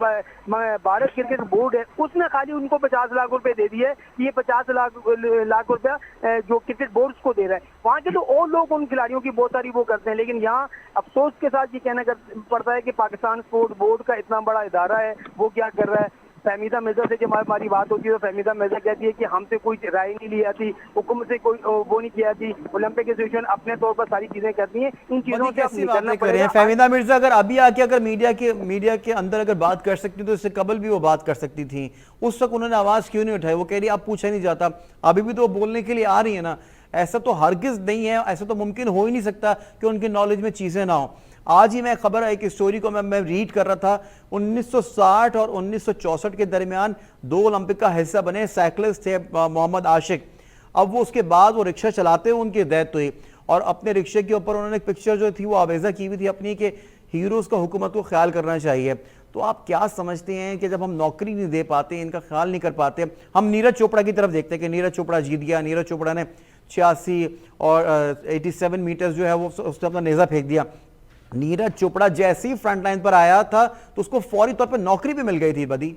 भारत क्रिकेट बोर्ड है, उसने खाली उनको 50 लाख रुपए दे दिए। ये 50 लाख रुपया जो क्रिकेट बोर्ड को दे रहा है, वहाँ के तो और लोग उन खिलाड़ियों की बहुत सारी वो करते हैं। लेकिन यहाँ अफसोस के साथ ये कहना पड़ता है कि पाकिस्तान स्पोर्ट बोर्ड का इतना बड़ा इदारा है, वो क्या कर रहा है। फहमीदा मिर्जा से जब हमारी बात होती है तो फहमीदा मिर्जा कहती है कि हमसे कोई राय नहीं ली जाती, हुकूमत से कोई वो नहीं किया जाती, ओलंपिक एसोसिएशन अपने तौर पर सारी चीजें करती हैं। इन चीजों से कैसी बातें कर रहे हैं फहमीदा मिर्जा? अगर अभी आके अगर मीडिया के अंदर अगर बात कर सकती तो इससे कबल भी वो बात कर सकती थी। उस वक्त उन्होंने आवाज क्यों नहीं उठाई? वो कह रही अब पूछा नहीं जाता, अभी भी तो बोलने के लिए आ रही है ना। ऐसा तो हरगिज नहीं है, ऐसा तो मुमकिन हो ही नहीं सकता कि उनकी नॉलेज में चीजें ना हो। आज ही मैं खबर, एक स्टोरी को मैं रीड कर रहा था, 1960 और 1964 के दरमियान 2 ओलंपिक का हिस्सा बने साइकिलिस्ट थे मोहम्मद आशिक। अब वो उसके बाद वो रिक्शा चलाते हुए उनकी डेथ हुई, और अपने रिक्शे के ऊपर उन्होंने एक पिक्चर जो थी वो आवेजा की हुई थी अपनी कि हीरोज का हुकूमत को ख्याल करना चाहिए। तो आप क्या समझते हैं कि जब हम नौकरी नहीं दे पाते, इनका ख्याल नहीं कर पाते, हम नीरज चोपड़ा की तरफ देखते हैं कि नीरज चोपड़ा जीत गया, नीरज चोपड़ा ने 86 और 87 मीटर्स जो है वो उसने अपना नेजा फेंक दिया। नीरज चोपड़ा जैसे ही फ्रंट लाइन पर आया था तो उसको फौरी तौर पर नौकरी भी मिल गई थी। बदी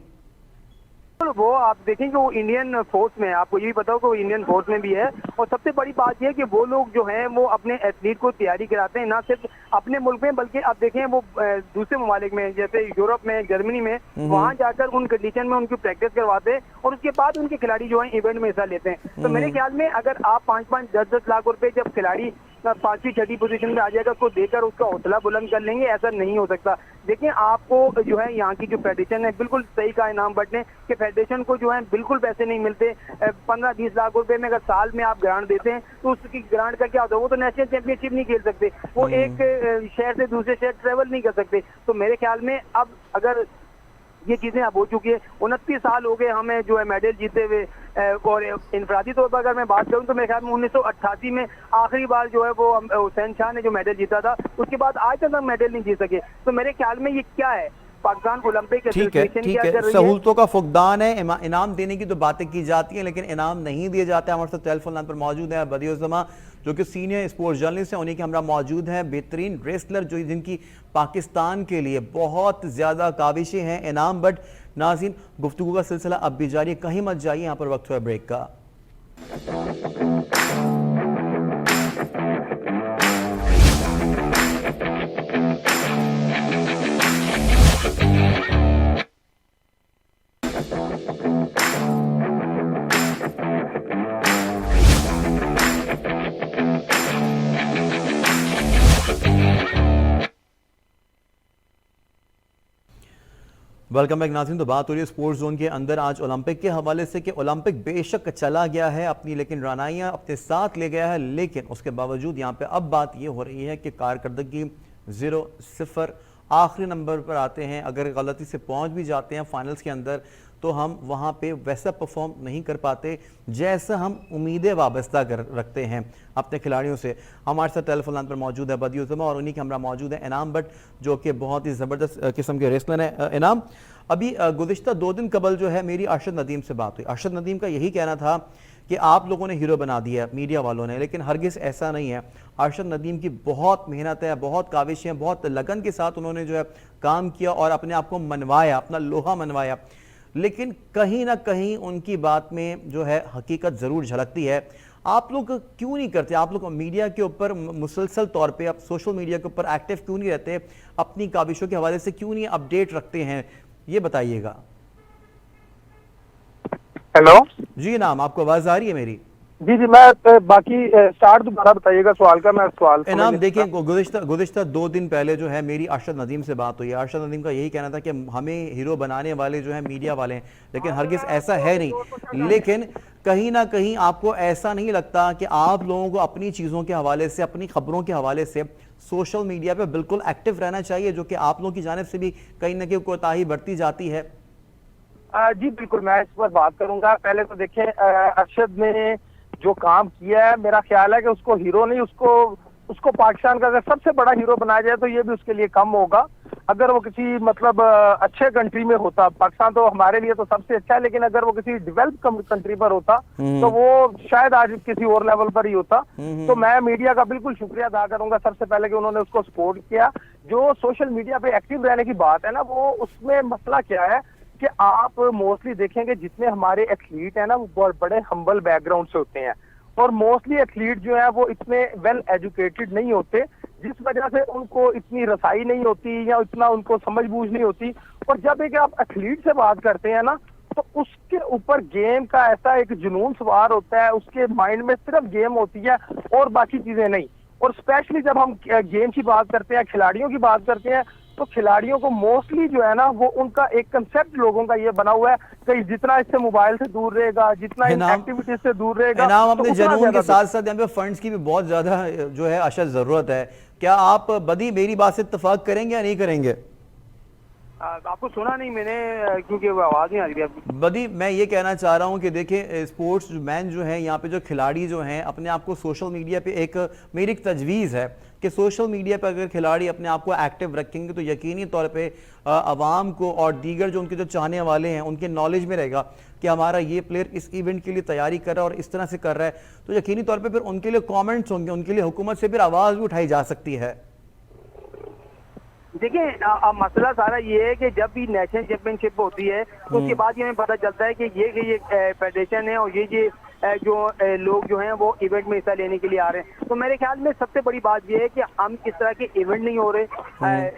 वो आप देखें कि वो इंडियन फोर्स में, आपको ये भी पता हो कि वो इंडियन फोर्स में भी है। और सबसे बड़ी बात यह है कि वो लोग जो हैं वो अपने एथलीट को तैयारी कराते हैं, ना सिर्फ अपने मुल्क में बल्कि आप देखें वो दूसरे ममालिक में, जैसे यूरोप में, जर्मनी में, वहां जाकर उन कंडीशन में उनकी प्रैक्टिस करवाते हैं और उसके बाद उनके खिलाड़ी जो है इवेंट में हिस्सा लेते हैं। तो मेरे ख्याल में अगर आप 5-5, 10-10 लाख रुपए जब खिलाड़ी 5वीं 6ठी पोजीशन में आ जाएगा, उसको देकर उसका हौसला बुलंद कर लेंगे, ऐसा नहीं हो सकता। देखिए आपको जो है यहाँ की जो फेडरेशन है, बिल्कुल सही कहा इनाम बट ने कि फेडरेशन को जो है बिल्कुल पैसे नहीं मिलते। 15-20 लाख रुपए में अगर साल में आप ग्रांट देते हैं तो उसकी ग्रांट का क्या होता है, वो तो नेशनल चैंपियनशिप नहीं खेल सकते, वो एक शहर से दूसरे शहर ट्रेवल नहीं कर सकते। तो मेरे ख्याल में अब अगर ये चीजें अब हो चुकी है, 29 साल हो गए हमें जो है मेडल जीते हुए, और इनफरादी तौर पर अगर मैं बात करूं तो मेरे ख्याल में 1988 में आखिरी बार जो है वो हुसैन शाह ने जो मेडल जीता था, उसके बाद आज तक हम मेडल नहीं जीत सके। तो मेरे ख्याल में ये क्या है, पाकिस्तान ओलंपिक एसोसिएशन क्या कर रही है? सहूलतों का फुकदान है, इनाम देने की तो बातें की जाती हैं लेकिन इनाम नहीं दिए जाते। हमारे साथ टेलीफोन लाइन पर मौजूद है बदिउज़्ज़मा, जो कि सीनियर स्पोर्ट्स जर्नलिस्ट हैं, उन्हीं के हमरा मौजूद हैं बेहतरीन रेसलर जो जिनकी पाकिस्तान के लिए बहुत ज़्यादा काविशें हैं, इनाम बट। नाज़रीन, गुफ्तगू का सिलसिला अब भी जारी है, कहीं मत जाइए, यहाँ पर वक्त हुआ ब्रेक का। वेलकम बैक नाज़रीन। तो बात हो रही है स्पोर्ट्स जोन के अंदर आज ओलंपिक के हवाले से कि ओलंपिक बेशक चला गया है अपनी, लेकिन रानाइयाँ अपने साथ ले गया है, लेकिन उसके बावजूद यहाँ पे अब बात ये हो रही है कि कारकर्दगी 0-0 आखिरी नंबर पर आते हैं। अगर गलती से पहुँच भी जाते हैं फाइनल्स के अंदर तो हम वहाँ पे वैसा परफॉर्म नहीं कर पाते जैसा हम उम्मीदें वाबस्ता कर रखते हैं अपने खिलाड़ियों से। हमारे साथ टेलीफोन लाइन पर मौजूद है बदिउज़्ज़मा और उन्हीं के हमरा मौजूद है इनाम बट, जो कि बहुत ही ज़बरदस्त किस्म के रेसलर हैं। इनाम, अभी गुज़िश्ता 2 दिन कबल जो है मेरी अरशद नदीम से बात हुई। अरशद नदीम का यही कहना था कि आप लोगों ने हीरो बना दिया मीडिया वालों ने, लेकिन हरगिज़ ऐसा नहीं है। अरशद नदीम की बहुत मेहनत है, बहुत काविशें, बहुत लगन के साथ उन्होंने जो है काम किया और अपने आप को मनवाया, अपना लोहा मनवाया, लेकिन कहीं ना कहीं उनकी बात में जो है हकीकत ज़रूर झलकती है। आप लोग क्यों नहीं करते, आप लोग मीडिया के ऊपर मुसलसल तौर पे, आप सोशल मीडिया के ऊपर एक्टिव क्यों नहीं रहते, अपनी काविशों के हवाले से क्यों नहीं अपडेट रखते हैं, ये बताइएगा। हेलो जी नाम, आपको आवाज़ आ रही है मेरी? जी जी, मैं बाकी स्टार्ट दोबारा बताइएगा सवाल का, मैं सवाल इनाम देखिए, गुज़िश्ता 2 दिन पहले जो है मेरी अरशद नदीम से बात हुई है। अरशद नदीम का यही कहना था कि हमें हीरो बनाने वाले जो है मीडिया वाले हैं, लेकिन हरगिज़ ऐसा है नहीं। लेकिन कहीं ना कहीं आपको ऐसा नहीं लगता कि आप लोगों को अपनी चीज़ों के हवाले से, अपनी खबरों के हवाले से सोशल मीडिया पर बिल्कुल एक्टिव रहना चाहिए, जो कि आप लोगों की जानिब से भी कहीं ना कहीं कोताही बढ़ती जाती है? जी बिल्कुल, मैं इस पर बात करूंगा। पहले तो देखें, अरशद ने जो काम किया है, मेरा ख्याल है कि उसको हीरो नहीं, उसको पाकिस्तान का अगर सबसे बड़ा हीरो बनाया जाए तो ये भी उसके लिए कम होगा। अगर वो किसी मतलब अच्छे कंट्री में होता, पाकिस्तान तो हमारे लिए तो सबसे अच्छा है, लेकिन अगर वो किसी डेवलप कंट्री पर होता तो वो शायद आज किसी और लेवल पर ही होता। तो मैं मीडिया का बिल्कुल शुक्रिया अदा करूंगा सबसे पहले कि उन्होंने उसको सपोर्ट किया। जो सोशल मीडिया पे एक्टिव रहने की बात है ना, वो उसमें मसला क्या है कि आप मोस्टली देखेंगे जितने हमारे एथलीट हैं ना, वो बहुत बड़े हम्बल बैकग्राउंड से होते हैं, और मोस्टली एथलीट जो है वो इतने वेल एजुकेटेड नहीं होते, जिस वजह से उनको इतनी रसाई नहीं होती या इतना उनको समझ बूझ नहीं होती। और जब एक आप एथलीट से बात करते हैं ना, तो उसके ऊपर गेम का ऐसा एक जुनून सवार होता है, उसके माइंड में सिर्फ गेम होती है और बाकी चीजें नहीं। और स्पेशली जब हम गेम की बात करते हैं, खिलाड़ियों की बात करते हैं, तो खिलाड़ियों को मोस्टली जो है ना, वो उनका एक कंसेप्ट लोगों का ये बना हुआ है कि जितना इससे मोबाइल से दूर रहेगा, जितना इन एक्टिविटीज से दूर रहेगा, इनाम, तो अपने जुनून के साथ साथ यहाँ पे फंड्स की भी बहुत ज्यादा जो है अशद जरूरत है। क्या आप बदी मेरी बात से इत्तेफाक करेंगे या नहीं करेंगे? आपको सुना नहीं मैंने, क्योंकि वो आवाज नहीं आ रही थी आपकी। बदी, मैं ये कहना चाह रहा हूँ कि देखिए, स्पोर्ट्स मैन जो है यहाँ पे, जो खिलाड़ी जो हैं, अपने आप को सोशल मीडिया पे मेरी एक तजवीज़ है कि सोशल मीडिया पर अगर खिलाड़ी अपने आप को एक्टिव रखेंगे तो यकीनी तौर पे आवाम को और दीगर जो उनके जो चाहने वाले हैं उनके नॉलेज में रहेगा कि हमारा ये प्लेयर इस इवेंट के लिए तैयारी कर रहा है और इस तरह से कर रहा है, तो यकीनी तौर पे फिर उनके लिए कमेंट्स होंगे, उनके लिए हुकूमत से फिर आवाज़ भी उठाई जा सकती है। देखिए, मसला सारा ये है कि जब भी नेशनल चैंपियनशिप होती है तो उसके बाद ये हमें पता चलता है कि ये फेडरेशन है और ये जो लोग जो हैं वो इवेंट में हिस्सा लेने के लिए आ रहे हैं। तो मेरे ख्याल में सबसे बड़ी बात यह है कि हम इस तरह के इवेंट नहीं हो रहे,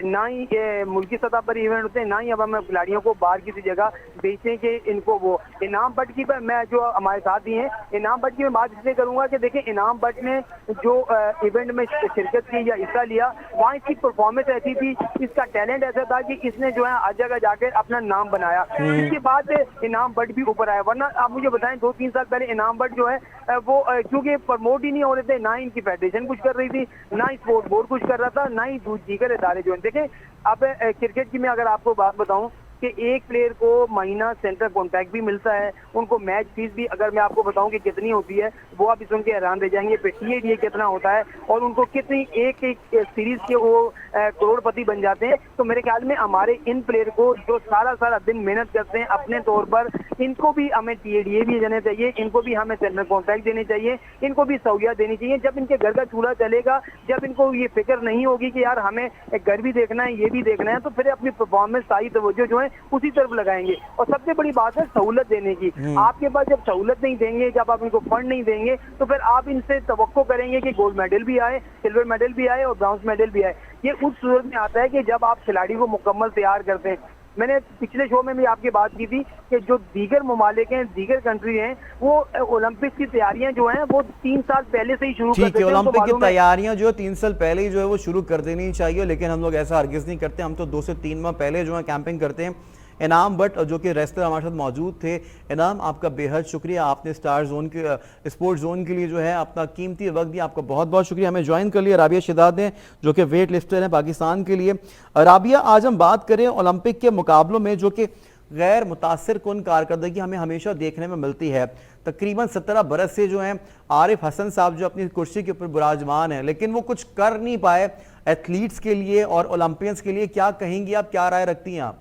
ना ही मुल्की सतह पर इवेंट होते हैं, ना ही अब हम खिलाड़ियों को बाहर किसी जगह बेचने के इनको वो इनाम बट की मैं जो हमारे साथ ही हैं इनाम बट की मैं बात इसलिए करूंगा कि देखिए इनाम बट ने जो इवेंट में शिरकत की या हिस्सा लिया, वहाँ इसकी परफॉर्मेंस ऐसी थी, इसका टैलेंट ऐसा था कि इसने जो है हर जगह जाकर अपना नाम बनाया। इसके बाद इनाम बट भी ऊपर आया, वरना आप मुझे बताएं 2-3 साल पहले इनाम बट जो है वो क्योंकि प्रमोट ही नहीं हो रहे थे, ना ही इनकी फेडरेशन कुछ कर रही थी, ना ही स्पोर्ट बोर्ड कुछ कर रहा था, ना ही दीगर इदारे जो है। देखें अब क्रिकेट की मैं अगर आपको बात बताऊं कि एक प्लेयर को महीना सेंट्रल कॉन्ट्रैक्ट भी मिलता है, उनको मैच फीस भी अगर मैं आपको बताऊं कि कितनी होती है वो आप सुन के हैरान रह जाएंगे। टीएडीए कितना होता है और उनको कितनी एक सीरीज के वो करोड़पति बन जाते हैं। तो मेरे ख्याल में हमारे इन प्लेयर को जो सारा दिन मेहनत करते हैं अपने तौर पर, इनको भी हमें टीएडीए भी देना चाहिए, इनको भी हमें सेंट्रल कॉन्ट्रैक्ट देने चाहिए, इनको भी सहूलियत देनी चाहिए। जब इनके घर का चूल्हा चलेगा, जब इनको ये फिक्र नहीं होगी कि यार हमें घर भी देखना है, ये भी देखना है, तो फिर अपनी परफॉर्मेंस सारी तवज्जो जो है उसी तरफ लगाएंगे। और सबसे बड़ी बात है सहूलत देने की। आपके पास जब सहूलत नहीं देंगे, जब आप इनको फंड नहीं देंगे, तो फिर आप इनसे तवक्को करेंगे कि गोल्ड मेडल भी आए, सिल्वर मेडल भी आए और ब्रॉन्ज मेडल भी आए। ये उस सूरत में आता है कि जब आप खिलाड़ी को मुकम्मल तैयार करते हैं। मैंने पिछले शो में भी आपकी बात की थी कि जो दीगर ममालिक हैं, दीगर कंट्री हैं, वो ओलंपिक की तैयारियां जो हैं वो 3 साल पहले से ही शुरू कर देते हैं। ओलंपिक की तैयारियां जो 3 साल पहले ही जो है वो शुरू कर देनी चाहिए, लेकिन हम लोग ऐसा हरगिज नहीं करते। हम तो 2 से 3 माह पहले जो है कैंपिंग करते हैं। इनाम बट जो कि रेस्लर हमारे साथ मौजूद थे, इनाम आपका बेहद शुक्रिया, आपने स्टार जोन के स्पोर्ट्स जोन के लिए जो है अपना कीमती वक्त दिया, आपका बहुत बहुत शुक्रिया। हमें ज्वाइन कर लिया राबिया शिदात ने जो कि वेट लिफ्टर हैं पाकिस्तान के लिए। राबिया, आज हम बात करें ओलंपिक के मुकाबलों में जो कि गैर मुतासिर कुन कारकर्दगी हमें हमेशा देखने में मिलती है। तकरीबन 17 बरस से जो हैं आरिफ हसन साहब जो अपनी कुर्सी के ऊपर विराजमान हैं, लेकिन वो कुछ कर नहीं पाए एथलीट्स के लिए और ओलंपियंस के लिए। क्या कहेंगी आप, क्या राय रखती हैं आप?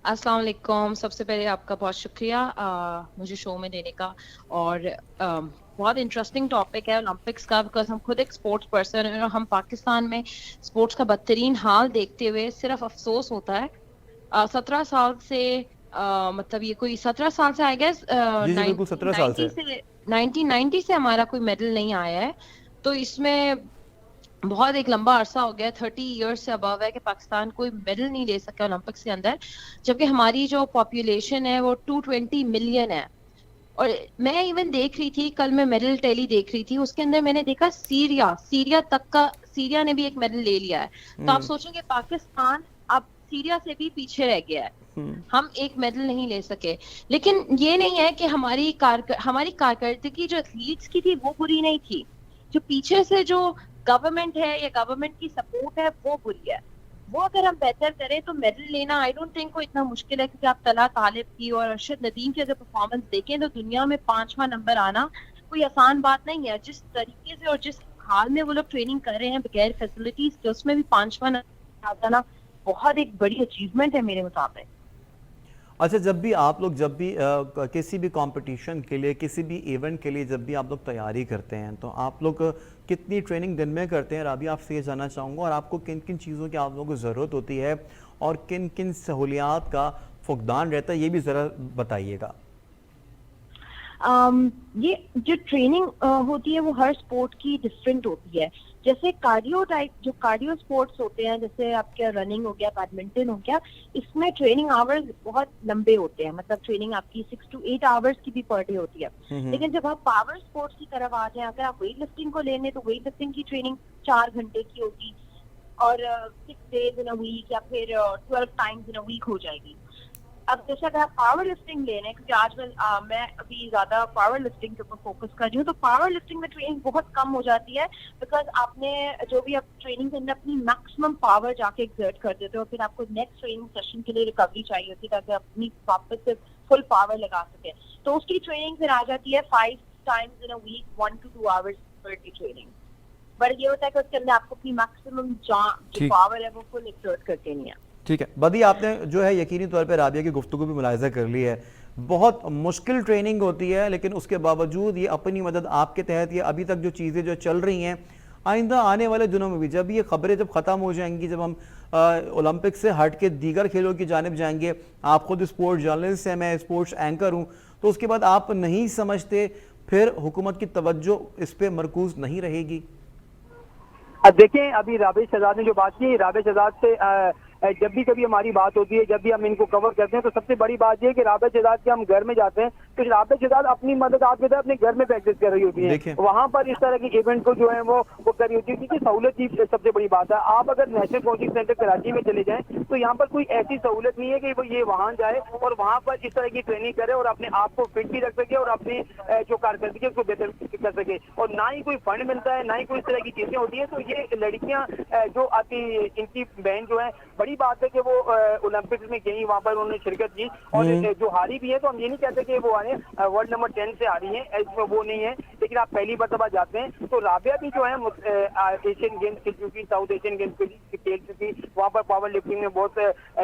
अस्सलाम वालेकुम। सबसे पहले आपका बहुत शुक्रिया मुझे शो में देने का, और बहुत इंटरेस्टिंग टॉपिक है ओलंपिक्स का, बिकॉज हम खुद एक स्पोर्ट्स पर्सन हैं और हम पाकिस्तान में स्पोर्ट्स का बदतरीन हाल देखते हुए सिर्फ अफसोस होता है। 17 साल से मतलब ये कोई 17 साल से आई गेस 1990 से हमारा कोई मेडल नहीं आया है। तो इसमें बहुत एक लंबा अरसा हो गया, 30 इयर्स से अबव है कि पाकिस्तान कोई मेडल नहीं ले सका ओलंपिक्स के अंदर, जबकि हमारी जो पॉपुलेशन है वो 220 मिलियन है। और मैं इवन देख रही थी, कल मैं मेडल टैली देख रही थी, उसके अंदर मैंने देखा सीरिया ने भी एक मेडल ले लिया है। तो आप सोचेंगे पाकिस्तान अब सीरिया से भी पीछे रह गया है, हम एक मेडल नहीं ले सके। लेकिन ये नहीं है कि हमारी कारकर्दगी जो एथलीट्स की थी वो बुरी नहीं थी, जो पीछे से जो गवर्नमेंट है या गवर्नमेंट की सपोर्ट है वो बुरी है। वो अगर हम बेहतर करें तो मेडल लेना आई डोंट थिंक को इतना मुश्किल है, क्योंकि आप तला तालिब की और अरशद नदीम की अगर परफॉर्मेंस देखें तो दुनिया में 5वां नंबर आना कोई आसान बात नहीं है। जिस तरीके से और जिस हाल में वो लोग ट्रेनिंग कर रहे हैं बगैर फैसिलिटीज के, उसमें भी 5वां नंबर आ जाना बहुत एक बड़ी अचीवमेंट है मेरे मुताबिक। अच्छा, जब भी किसी भी कंपटीशन के लिए, किसी भी इवेंट के लिए जब भी आप लोग तैयारी करते हैं, तो आप लोग कितनी ट्रेनिंग दिन में करते हैं? राबिया, आपसे ये जानना चाहूँगा, और आपको किन किन चीज़ों की आप लोगों को ज़रूरत होती है और किन किन सहूलियात का फुकदान रहता है, ये भी ज़रा बताइएगा। ये जो ट्रेनिंग होती है वो हर स्पोर्ट की डिफरेंट होती है। जैसे कार्डियो स्पोर्ट्स होते हैं, जैसे आपका रनिंग हो गया, बैडमिंटन हो गया, इसमें ट्रेनिंग आवर्स बहुत लंबे होते हैं, मतलब ट्रेनिंग आपकी 6 to 8 आवर्स की भी पर डे होती है। लेकिन जब आप पावर स्पोर्ट्स की तरफ आ जाए, अगर आप वेट लिफ्टिंग को लेने तो वेट लिफ्टिंग की ट्रेनिंग 4 घंटे की होगी और 6 days इन अ वीक या फिर 12 times इन अ वीक हो जाएगी। अब जैसे अगर आप पावर लिफ्टिंग ले लें, क्योंकि आज मैं अभी ज्यादा पावर लिफ्टिंग के ऊपर फोकस कर रही हूँ, तो पावर लिफ्टिंग में ट्रेनिंग बहुत कम हो जाती है, बिकॉज आपने जो भी आप ट्रेनिंग के अंदर अपनी मैक्सिमम पावर जाके एक्सर्ट कर देते हो, फिर आपको नेक्स्ट ट्रेनिंग सेशन के लिए रिकवरी चाहिए होती है ताकि अपनी वापस से फुल पावर लगा सके। तो उसकी ट्रेनिंग फिर आ जाती है 5 times in a week, 1 to 2 hours per day training. But ये होता है कि उसके अंदर आपको अपनी मैक्सिमम जो पावर है वो फुल एक्सर्ट कर देनी है। ठीक है बदी, आपने जो है यकीनी तौर पर राबिया की गुफ्तगू भी मुलाहिजा कर ली है। बहुत मुश्किल ट्रेनिंग होती है, लेकिन उसके बावजूद ये अपनी मदद आपके तहत ये अभी तक जो चीज़ें जो चल रही हैं, आइंदा आने वाले दिनों में भी जब ये खबरें जब ख़त्म हो जाएंगी, जब हम ओलंपिक से हट के दीगर खेलों की जानिब जाएंगे, आप खुद स्पोर्ट्स जर्नलिस्ट हैं, मैं स्पोर्ट्स एंकर हूँ, तो उसके बाद आप नहीं समझते फिर हुकूमत की तवज्जो इस पे मरकूज नहीं रहेगी? अब देखें, अभी राबेह शहजाद ने जो बात की, राबेह शहजाद से जब भी कभी हमारी बात होती है, जब भी हम इनको कवर करते हैं, तो सबसे बड़ी बात यह है कि राबेह शहजाद के हम घर में जाते हैं तो राबेह शहजाद अपनी मदद आप कहते हैं अपने घर में प्रैक्टिस कर रही होती है, वहां पर इस तरह के इवेंट को जो है वो कर रही होती है, क्योंकि सहूलत की सबसे बड़ी बात है। आप अगर नेशनल कोचिंग सेंटर कराची में चले जाएं तो यहाँ पर कोई ऐसी सहूलत नहीं है कि वो ये वहां जाए और वहां पर इस तरह की ट्रेनिंग करे और अपने आप को फिट भी रख सके और अपनी जो कारकर्दगी है उसको बेहतर कर सके, और ना ही कोई फंड मिलता है, ना ही कोई इस तरह की चीजें होती है। तो ये लड़कियां जो आती, इनकी बहन जो है, बड़ी बात है कि वो ओलंपिक्स में गई, वहां पर उन्होंने शिरकत की, और जो हारी भी है, तो हम ये नहीं कहते कि वो हारे, वर्ल्ड नंबर 10 से हारी है, इसमें वो नहीं है, लेकिन आप पहली मरतबा जाते हैं। तो राबिया भी जो है एशियन गेम्स खेल चुकी, साउथ एशियन गेम्स खेल चुकी, वहाँ पर पावर लिफ्टिंग में बहुत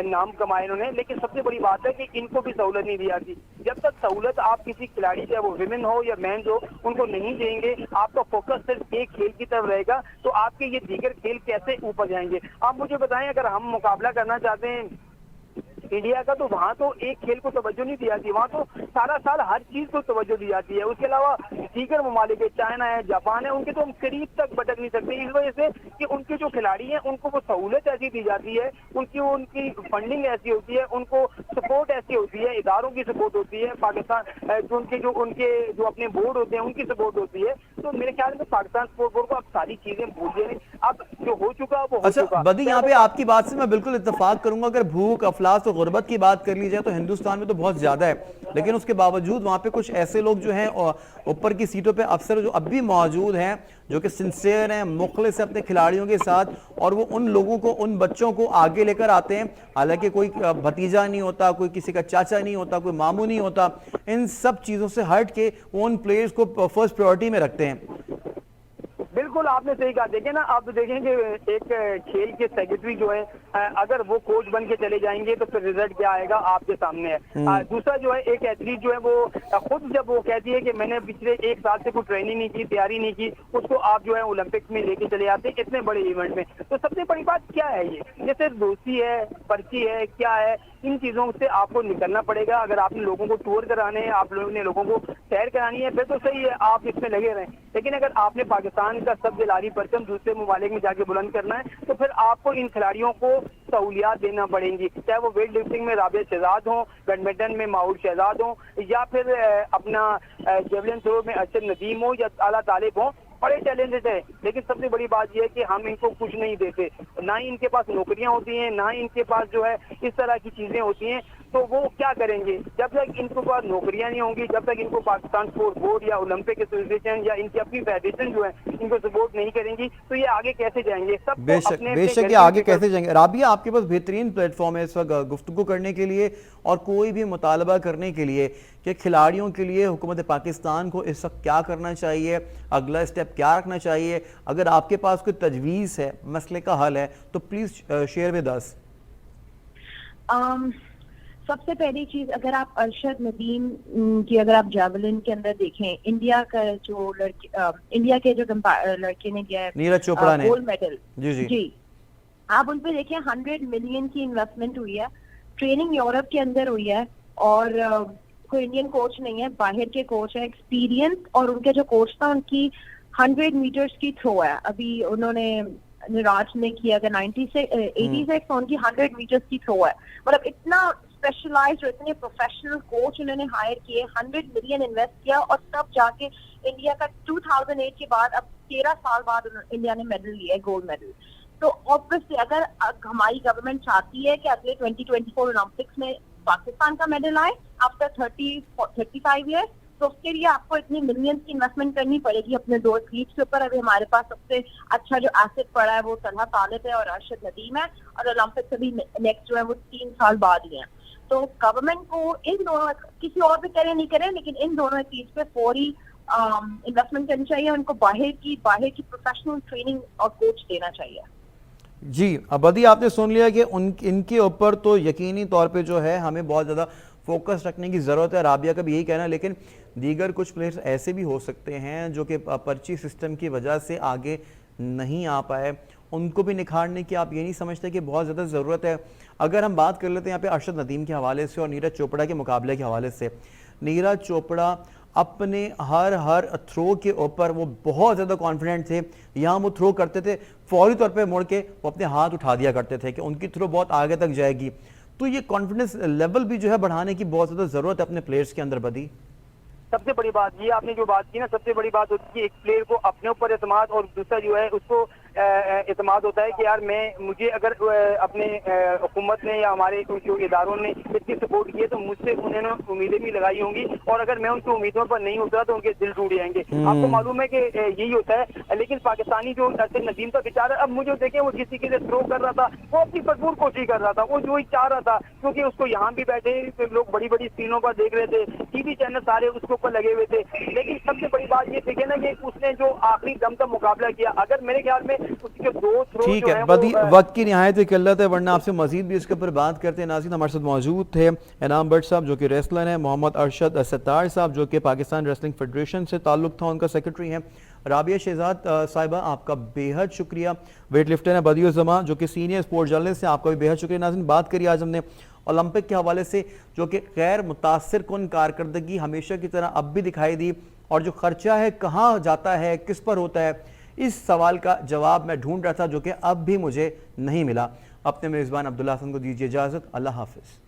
नाम कमाए इन्होंने, लेकिन सबसे बड़ी बात है कि इनको भी सहूलत नहीं दी जाती। जब तक सहूलत आप किसी खिलाड़ी, चाहे वो विमेन हो या मैन हो, उनको नहीं देंगे, आपका फोकस सिर्फ एक खेल की तरफ रहेगा, तो आपके ये दीगर खेल कैसे ऊपर जाएंगे? आप मुझे बताएं, अगर हम मुकाबला करना चाहते हैं इंडिया का, तो वहाँ तो एक खेल को तवज्जो नहीं दी जाती, वहाँ तो सारा साल हर चीज को तवज्जो दी जाती है। उसके अलावा दीगर ममालिक है, चाइना है, जापान है, उनके तो हम करीब तक भटक नहीं सकते, इस वजह से कि उनके जो खिलाड़ी हैं उनको वो सहूलत ऐसी दी जाती है, उनकी फंडिंग ऐसी होती है, उनको सपोर्ट ऐसी होती है, इदारों की सपोर्ट होती है, पाकिस्तान जो उनके जो अपने बोर्ड होते हैं उनकी सपोर्ट होती है। तो मेरे ख्याल में पाकिस्तान स्पोर्ट बोर्ड को अब सारी चीजें भूल गए, अब जो हो चुका वो हो चुका। बदी, यहाँ पे आपकी बात से मैं बिल्कुल इत्तेफाक करूंगा। अगर भूख, अफलास और गुर्बत की बात कर ली जाए तो हिंदुस्तान में तो बहुत ज्यादा है, लेकिन उसके बावजूद वहां पे कुछ ऐसे लोग जो हैं ऊपर की सीटों पे अफसर जो अब भी मौजूद हैं, जो कि सिंसियर हैं, मुखलिस हैं अपने खिलाड़ियों के साथ, और वो उन लोगों को, उन बच्चों को आगे लेकर आते हैं। हालांकि कोई भतीजा नहीं होता, कोई किसी का चाचा नहीं होता, कोई मामू नहीं होता, इन सब चीजों से हट के वो उन प्लेयर्स को फर्स्ट प्रायोरिटी में रखते हैं। बिल्कुल आपने सही कहा। देखें ना, आप देखेंगे एक खेल के सेक्रेटरी जो है, अगर वो कोच बन के चले जाएंगे तो फिर रिजल्ट क्या आएगा आपके सामने है। दूसरा जो है, एक एथलीट जो है वो खुद जब वो कहती है कि मैंने पिछले 1 साल से कोई ट्रेनिंग नहीं की, तैयारी नहीं की, उसको आप जो है ओलंपिक्स में लेके चले आते हैं इतने बड़े इवेंट में। तो सबसे बड़ी बात क्या है, ये सिर्फ दोस्ती है, पर्ची है, क्या है? इन चीजों से आपको निकलना पड़ेगा। अगर आपने लोगों को टूर कराने हैं, आप लोगों ने लोगों को सैर करानी है, फिर तो सही है, आप इसमें लगे रहें। लेकिन अगर आपने पाकिस्तान का सब दिलारी परचम दूसरे ममालिक में जाके बुलंद करना है, तो फिर आपको इन खिलाड़ियों को सहूलियात देना पड़ेंगी, चाहे वो वेट लिफ्टिंग में राबिया शहजाद हो, बैडमिंटन में माहूर शहजाद हो, या फिर अपना जेवलिन थ्रो में अरशद नदीम हो या आला तालिब हो। बड़े टैलेंटेड है, लेकिन सबसे बड़ी बात यह है कि हम इनको कुछ नहीं देते, ना ही इनके पास नौकरियां होती हैं, ना ही इनके पास जो है इस तरह की चीजें होती हैं। तो वो क्या करेंगे? जब तक इनको पास नौकरियां नहीं होंगी, जब तक इनको पाकिस्तान स्पोर्ट्स बोर्ड या ओलंपिक एसोसिएशन या इनकी अपनी फेडरेशन जो है इनको सपोर्ट नहीं करेंगी, तो ये आगे कैसे जाएंगे? सब बेशक ये आगे कैसे जाएंगे। राबिया, आपके पास बेहतरीन प्लेटफॉर्म है इस वक्त गुफ्तगू करने के लिए और कोई भी मुतालबा करने के लिए कि खिलाड़ियों के लिए हुकूमत पाकिस्तान को इस वक्त क्या करना चाहिए, अगला स्टेप क्या रखना चाहिए। अगर आपके पास कोई तजवीज़ है, मसले का हल है, तो प्लीज शेयर विद अस। सबसे पहली चीज, अगर आप अरशद नदीम की अगर आप जावलिन के अंदर देखें, इंडिया का जो इंडिया के जो लड़के ने दिया है नीरज चोपड़ा ने गोल्ड मेडल, जी आप उन पे देखें 100 मिलियन की इन्वेस्टमेंट हुई है, ट्रेनिंग यूरोप के अंदर हुई है, और कोई इंडियन कोच नहीं है, बाहर के कोच है, एक्सपीरियंस। और उनके जो कोच था उनकी 100 मीटर्स की थ्रो है, अभी उन्होंने निराज ने किया अगर 90 से 86 उनकी 100 मीटर्स की थ्रो है। मतलब इतना स्पेशलाइज्ड और इतने प्रोफेशनल कोच उन्होंने हायर किए, 100 मिलियन इन्वेस्ट किया, और तब जाके इंडिया का 2008 के बाद अब 13 साल बाद इंडिया ने मेडल लिया है, गोल्ड मेडल। तो ऑब्वियसली अगर हमारी गवर्नमेंट चाहती है कि अगले 2024 ओलंपिक्स में पाकिस्तान का मेडल आए आफ्टर 35 ईयर्स, तो उसके लिए आपको इतनी मिलियंस की इन्वेस्टमेंट करनी पड़ेगी अपने 2 एथलीट्स के ऊपर। अभी हमारे पास सबसे अच्छा जो एसेट पड़ा है वो तलहा तालिब है और अरशद नदीम है, और ओलंपिक्स अभी नेक्स्ट जो है वो 3 साल बाद ही है। तो गवर्नमेंट को इन दोनों, किसी और भी करे नहीं करे, लेकिन इन दोनों चीज पे फौरी इन्वेस्टमेंट करनी चाहिए, उनको बाहर की प्रोफेशनल ट्रेनिंग और कोच देना चाहिए। जी अबदी, आपने सुन लिया कि इनके ऊपर तो यकीनी तौर पे जो है हमें बहुत ज़्यादा फोकस रखने की ज़रूरत है। राबिया का भी यही कहना है, लेकिन दीगर कुछ प्लेयर्स ऐसे भी हो सकते हैं जो कि पर्ची सिस्टम की वजह से आगे नहीं आ पाए, उनको भी निखारने की आप ये नहीं समझते कि बहुत ज़्यादा ज़रूरत है? अगर हम बात कर लेते हैं यहाँ पे अरशद नदीम के हवाले से और नीरज चोपड़ा के मुकाबले के हवाले से। नीरज चोपड़ा अपने हर थ्रो के ऊपर वो बहुत ज़्यादा कॉन्फिडेंट थे। यहाँ वो थ्रो करते थे, फौरी तौर पे मुड़ के वो अपने हाथ उठा दिया करते थे कि उनकी थ्रो बहुत आगे तक जाएगी। तो ये कॉन्फिडेंस लेवल भी जो है बढ़ाने की बहुत ज़्यादा ज़रूरत है अपने प्लेयर्स के अंदर। बदी, सबसे बड़ी बात ये आपने जो बात की ना, सबसे बड़ी बात होती है एक प्लेयर को अपने ऊपर एतमाद, और दूसरा जो है उसको एतमाद होता है कि यार मुझे अगर अपने हुकूमत ने या हमारे जो इदारों ने इतनी सपोर्ट की है तो मुझसे उन्होंने उम्मीदें भी लगाई होंगी, और अगर मैं उनकी उम्मीदों पर नहीं उतरा तो उनके दिल टूट जाएंगे। आपको मालूम है कि यही होता है। लेकिन पाकिस्तानी जो नदीम का बेचारा, अब मुझे देखें वो जिस तरीके से थ्रो कर रहा था, वो अपनी भरपूर कोशिश कर रहा था, वो जो ही चाह रहा था, क्योंकि उसको यहाँ भी बैठे लोग बड़ी बड़ी स्क्रीनों पर देख रहे थे, टीवी चैनल सारे उसके ऊपर लगे हुए थे। लेकिन सबसे बड़ी बात ये देखे ना कि उसने जो आखिरी दम का मुकाबला किया, अगर मेरे ख्याल में उसके दो थ्रो ठीक है बदी, वक्त की निहायत किल्लत है, वरना आपसे मजीद भी इसके ऊपर बात करते हैं। नाज़रीन, हमारे साथ मौजूद थे इनाम बट साहब जो कि रेसलर हैं, मोहम्मद अरशद सत्तार साहब जो कि पाकिस्तान रेसलिंग फेडरेशन से ताल्लुक था, उनका सेक्रेटरी हैं। राबिया शहजाद साहिबा, आपका बेहद शुक्रिया। वेट लिफ्टर हैं बदियो जमा जो कि सीनियर स्पोर्ट्स जर्नलिस्ट हैं, आपका भी बेहद शुक्रिया। नाज़रीन, बात करिए आज हमने ओलंपिक के हवाले से, जो कि गैर मुतासिर कुन कारकर्दगी हमेशा की तरह अब भी दिखाई दी, और जो खर्चा है कहाँ जाता है, किस पर होता है, इस सवाल का जवाब मैं ढूंढ रहा था जो कि अब भी मुझे नहीं मिला। अपने मेज़बान अब्दुल्ला हसन को दीजिए इजाज़त। अल्लाह हाफिज़।